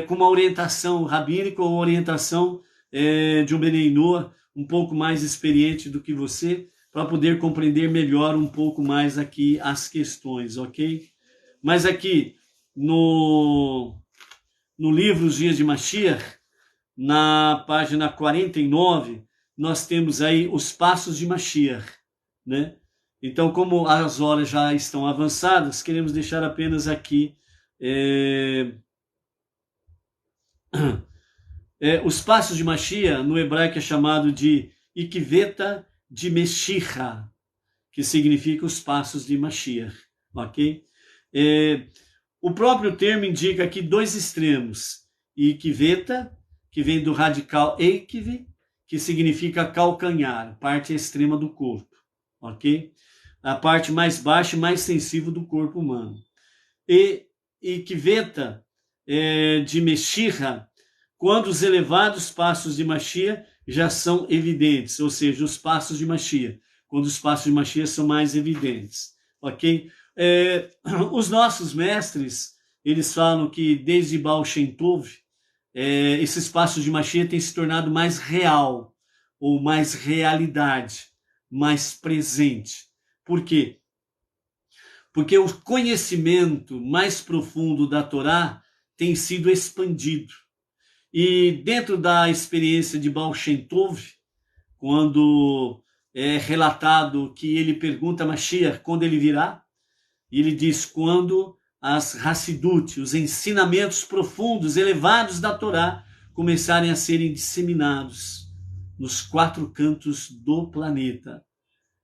com uma orientação rabínica ou orientação de um Benei Noach um pouco mais experiente do que você, para poder compreender melhor um pouco mais aqui as questões, ok? Mas aqui no livro Os Dias de Mashiach, na página 49, nós temos aí os passos de Mashiach, né? Então, como as horas já estão avançadas, queremos deixar apenas aqui Os passos de Mashiach, no hebraico é chamado de Ikveta de Meshicha, que significa os passos de Mashiach, ok? O próprio termo indica aqui dois extremos. Ikveta, que vem do radical Eikiv, que significa calcanhar, parte extrema do corpo, ok? A parte mais baixa e mais sensível do corpo humano. E Ikveta de Meshicha, quando os elevados passos de Mashiach já são evidentes, ou seja, os passos de Mashiach, quando os passos de Mashiach são mais evidentes, ok? Os nossos mestres, eles falam que desde Baal Shem Tov, esses passos de Mashiach têm se tornado mais real, ou mais realidade, mais presente. Por quê? Porque o conhecimento mais profundo da Torá tem sido expandido. E dentro da experiência de Baal Shem Tov, quando é relatado que ele pergunta a Mashiach quando ele virá, e ele diz quando as Hassidut, os ensinamentos profundos, elevados da Torá, começarem a serem disseminados nos 4 cantos do planeta.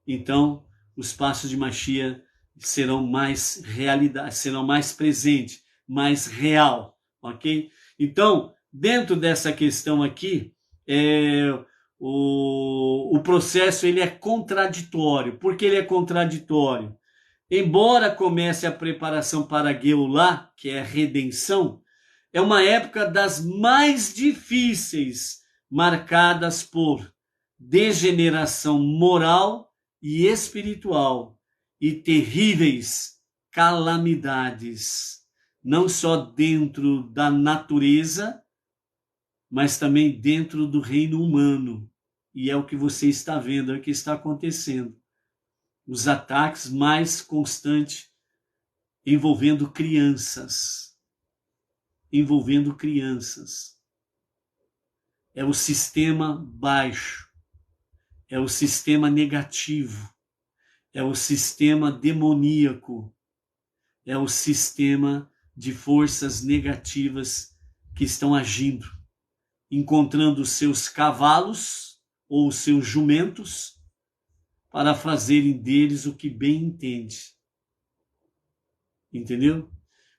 Então, os passos de Mashiach serão mais realidade, serão mais presente, mais real, ok? Então, dentro dessa questão aqui, o processo ele é contraditório. Por que ele é contraditório? Embora comece a preparação para a Geulah, que é a redenção, é uma época das mais difíceis, marcadas por degeneração moral e espiritual e terríveis calamidades, não só dentro da natureza, mas também dentro do reino humano. E é o que você está vendo, é o que está acontecendo. Os ataques mais constantes envolvendo crianças. Envolvendo crianças. É o sistema baixo. É o sistema negativo. É o sistema demoníaco. É o sistema de forças negativas que estão agindo, encontrando os seus cavalos ou os seus jumentos para fazerem deles o que bem entende. Entendeu?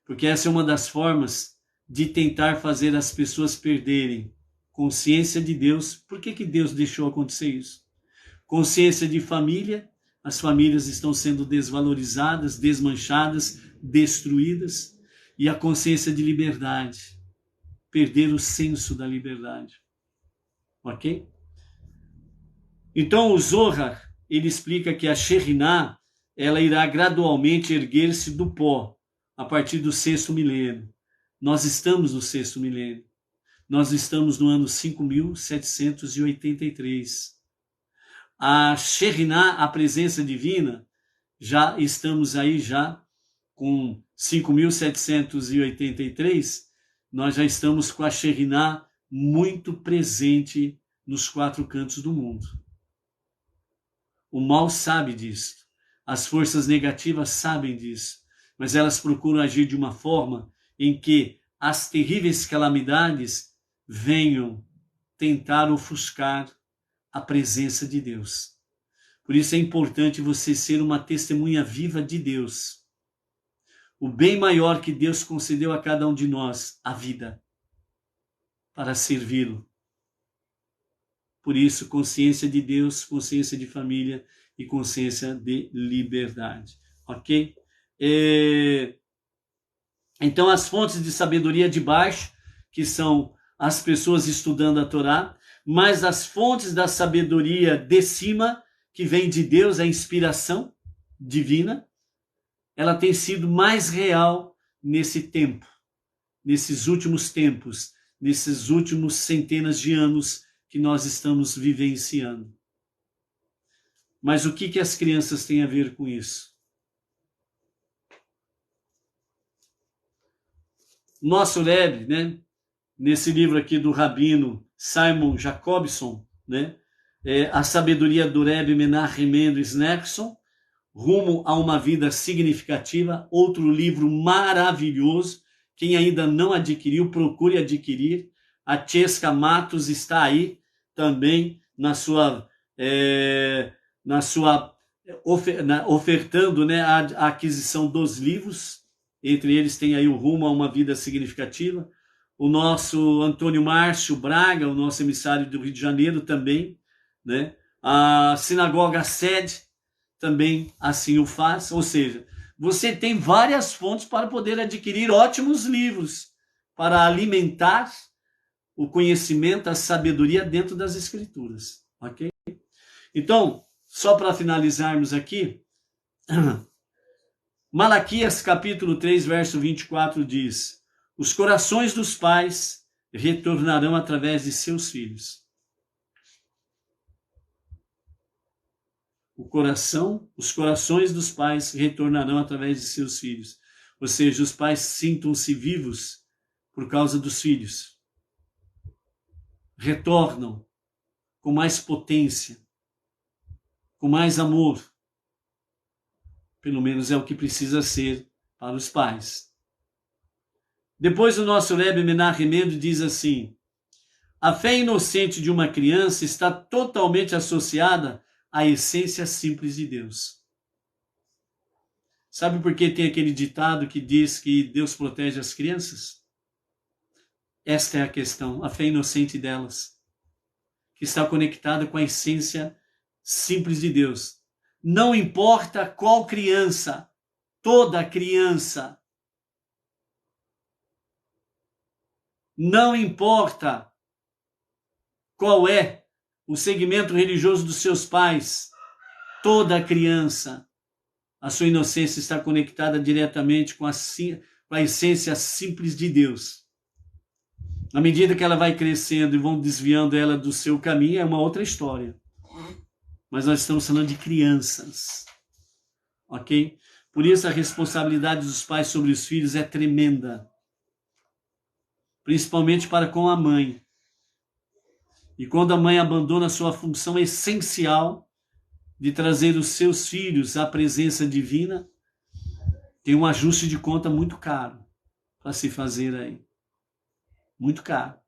Porque essa é uma das formas de tentar fazer as pessoas perderem consciência de Deus. Por que Deus deixou acontecer isso? Consciência de família. As famílias estão sendo desvalorizadas, desmanchadas, destruídas. E a consciência de liberdade. Perder o senso da liberdade. Ok? Então o Zohar, ele explica que a Shekhinah, ela irá gradualmente erguer-se do pó, a partir do 6º milênio. Nós estamos no 6º milênio. Nós estamos no ano 5.783. A Shekhinah, a presença divina, já estamos aí já com 5.783, nós já estamos com a Shekhinah muito presente nos 4 cantos do mundo. O mal sabe disso. As forças negativas sabem disso. Mas elas procuram agir de uma forma em que as terríveis calamidades venham tentar ofuscar a presença de Deus. Por isso é importante você ser uma testemunha viva de Deus. O bem maior que Deus concedeu a cada um de nós, a vida, para servi-lo. Por isso, consciência de Deus, consciência de família e consciência de liberdade. Ok? Então, as fontes de sabedoria de baixo, que são as pessoas estudando a Torá, mas as fontes da sabedoria de cima, que vem de Deus, a inspiração divina, ela tem sido mais real nesse tempo, nesses últimos tempos, nesses últimos centenas de anos que nós estamos vivenciando. Mas o que as crianças têm a ver com isso? Nosso Rebbe, né, nesse livro aqui do rabino Simon Jacobson, né, A Sabedoria do Rebbe Menachem Mendel Schneerson, Rumo a uma Vida Significativa, outro livro maravilhoso. Quem ainda não adquiriu, procure adquirir. A Chesca Matos está aí também ofertando, né, a aquisição dos livros. Entre eles tem aí o Rumo a uma Vida Significativa. O nosso Antônio Márcio Braga, o nosso emissário do Rio de Janeiro também, né? A Sinagoga Sede também assim o faz. Ou seja, você tem várias fontes para poder adquirir ótimos livros para alimentar o conhecimento, a sabedoria dentro das Escrituras, ok? Então, só para finalizarmos aqui, Malaquias capítulo 3, verso 24 diz: os corações dos pais retornarão através de seus filhos. Os corações dos pais retornarão através de seus filhos. Ou seja, os pais sintam-se vivos por causa dos filhos. Retornam com mais potência, com mais amor. Pelo menos é o que precisa ser para os pais. Depois o nosso Rebbe Menachem Mendel diz assim: a fé inocente de uma criança está totalmente associada à essência simples de Deus. Sabe por que tem aquele ditado que diz que Deus protege as crianças? Esta é a questão, a fé inocente delas, que está conectada com a essência simples de Deus. Não importa qual criança, toda criança. Não importa qual é o segmento religioso dos seus pais, toda criança, a sua inocência está conectada diretamente com a essência simples de Deus. À medida que ela vai crescendo e vão desviando ela do seu caminho, é uma outra história. Mas nós estamos falando de crianças, ok? Por isso a responsabilidade dos pais sobre os filhos é tremenda, principalmente para com a mãe. E quando a mãe abandona a sua função essencial de trazer os seus filhos à presença divina, tem um ajuste de conta muito caro para se fazer aí. Muito caro.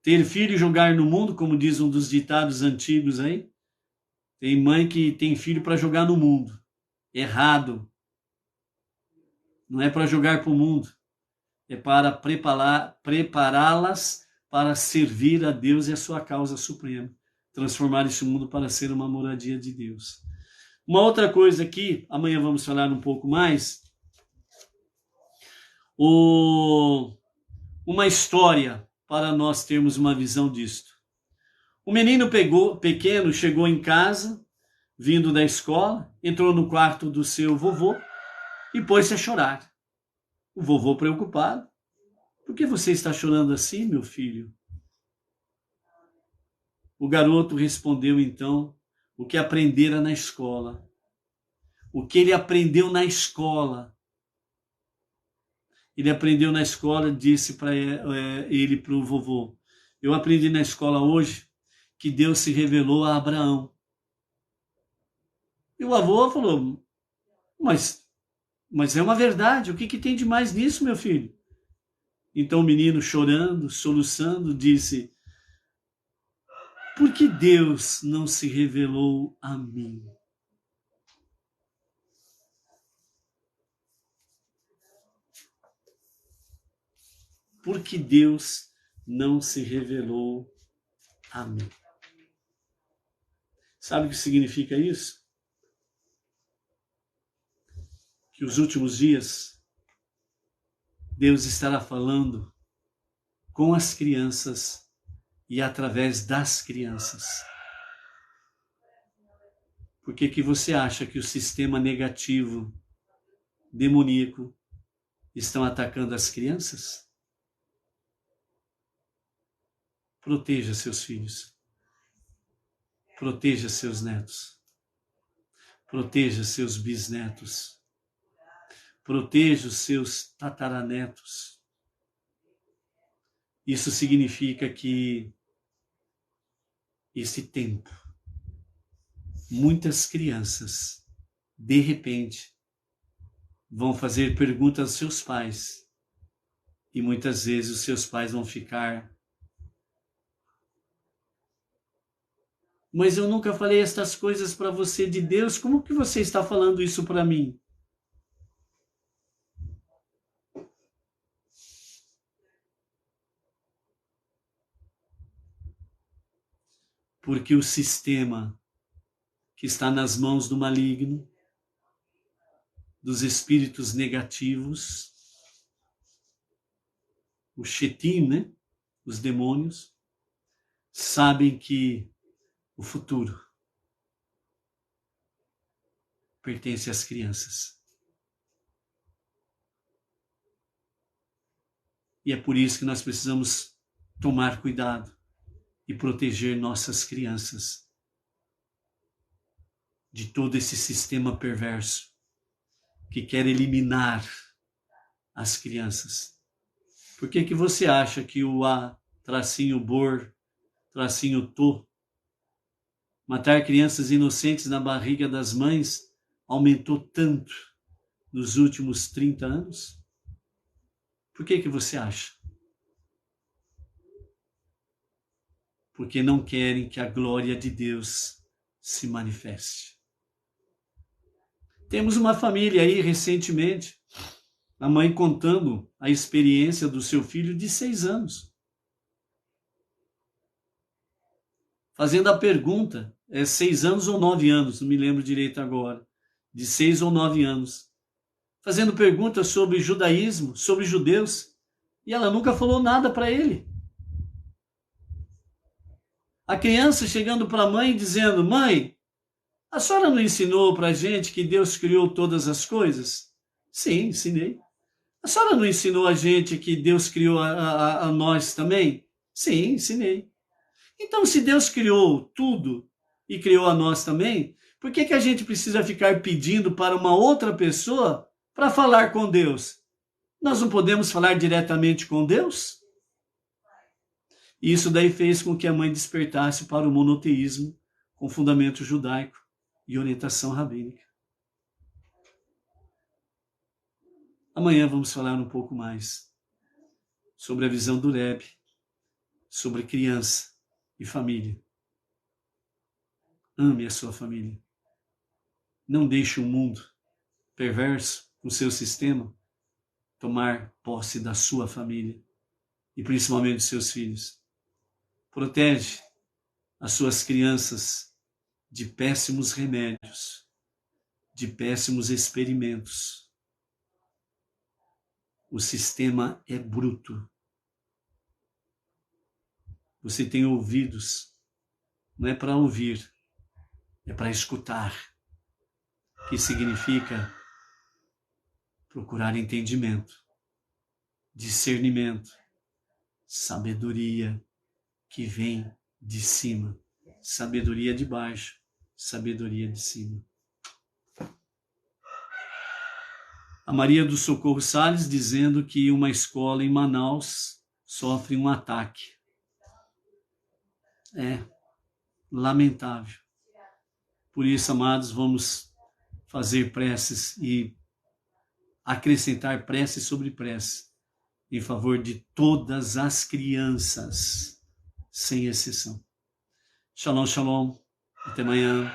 Ter filho e jogar no mundo, como diz um dos ditados antigos aí, tem mãe que tem filho para jogar no mundo. Errado. Não é para jogar para o mundo. É para prepará-las para servir a Deus e a sua causa suprema. Transformar esse mundo para ser uma moradia de Deus. Uma outra coisa aqui, amanhã vamos falar um pouco mais. Uma história para nós termos uma visão disto. O menino pequeno chegou em casa, vindo da escola, entrou no quarto do seu vovô e pôs-se a chorar. O vovô preocupado: por que você está chorando assim, meu filho? O garoto respondeu então o que aprendera na escola. O que ele aprendeu na escola. Ele aprendeu na escola, disse para ele, para o vovô: eu aprendi na escola hoje que Deus se revelou a Abraão. E o avô falou: mas é uma verdade, o que tem de mais nisso, meu filho? Então o menino, chorando, soluçando, disse: por que Deus não se revelou a mim? Por que Deus não se revelou a mim? Sabe o que significa isso? Que os últimos dias Deus estará falando com as crianças e através das crianças. Por que você acha que o sistema negativo, demoníaco, estão atacando as crianças? Proteja seus filhos. Proteja seus netos. Proteja seus bisnetos. Proteja os seus tataranetos. Isso significa que esse tempo, muitas crianças, de repente, vão fazer perguntas aos seus pais E muitas vezes os seus pais vão ficar: mas eu nunca falei estas coisas para você de Deus, como que você está falando isso para mim? Porque o sistema que está nas mãos do maligno, dos espíritos negativos, o Shetim, né? Os demônios, sabem que o futuro pertence às crianças. E é por isso que nós precisamos tomar cuidado e proteger nossas crianças de todo esse sistema perverso que quer eliminar as crianças. Por que que você acha que o A-Bor-To, matar crianças inocentes na barriga das mães, aumentou tanto nos últimos 30 anos? Por que que você acha? Porque não querem que a glória de Deus se manifeste. Temos uma família aí recentemente, a mãe contando a experiência do seu filho de 6 anos. Fazendo a pergunta, 6 anos ou 9 anos, não me lembro direito agora, de 6 ou 9 anos. Fazendo perguntas sobre judaísmo, sobre judeus, e ela nunca falou nada para ele. A criança chegando para a mãe dizendo: mãe, a senhora não ensinou para a gente que Deus criou todas as coisas? Sim, ensinei. A senhora não ensinou a gente que Deus criou a nós também? Sim, ensinei. Então, se Deus criou tudo e criou a nós também, por que que a gente precisa ficar pedindo para uma outra pessoa para falar com Deus? Nós não podemos falar diretamente com Deus? E isso daí fez com que a mãe despertasse para o monoteísmo com fundamento judaico e orientação rabínica. Amanhã vamos falar um pouco mais sobre a visão do Rebbe, sobre criança e família. Ame a sua família. Não deixe o mundo perverso, com seu sistema, tomar posse da sua família e principalmente dos seus filhos. Protege as suas crianças de péssimos remédios, de péssimos experimentos. O sistema é bruto. Você tem ouvidos, não é para ouvir, é para escutar, que significa procurar entendimento, discernimento, sabedoria que vem de cima, sabedoria de baixo, sabedoria de cima. A Maria do Socorro Salles dizendo que uma escola em Manaus sofre um ataque. É lamentável. Por isso, amados, vamos fazer preces e acrescentar prece sobre prece em favor de todas as crianças, sem exceção. Shalom, shalom. Até amanhã.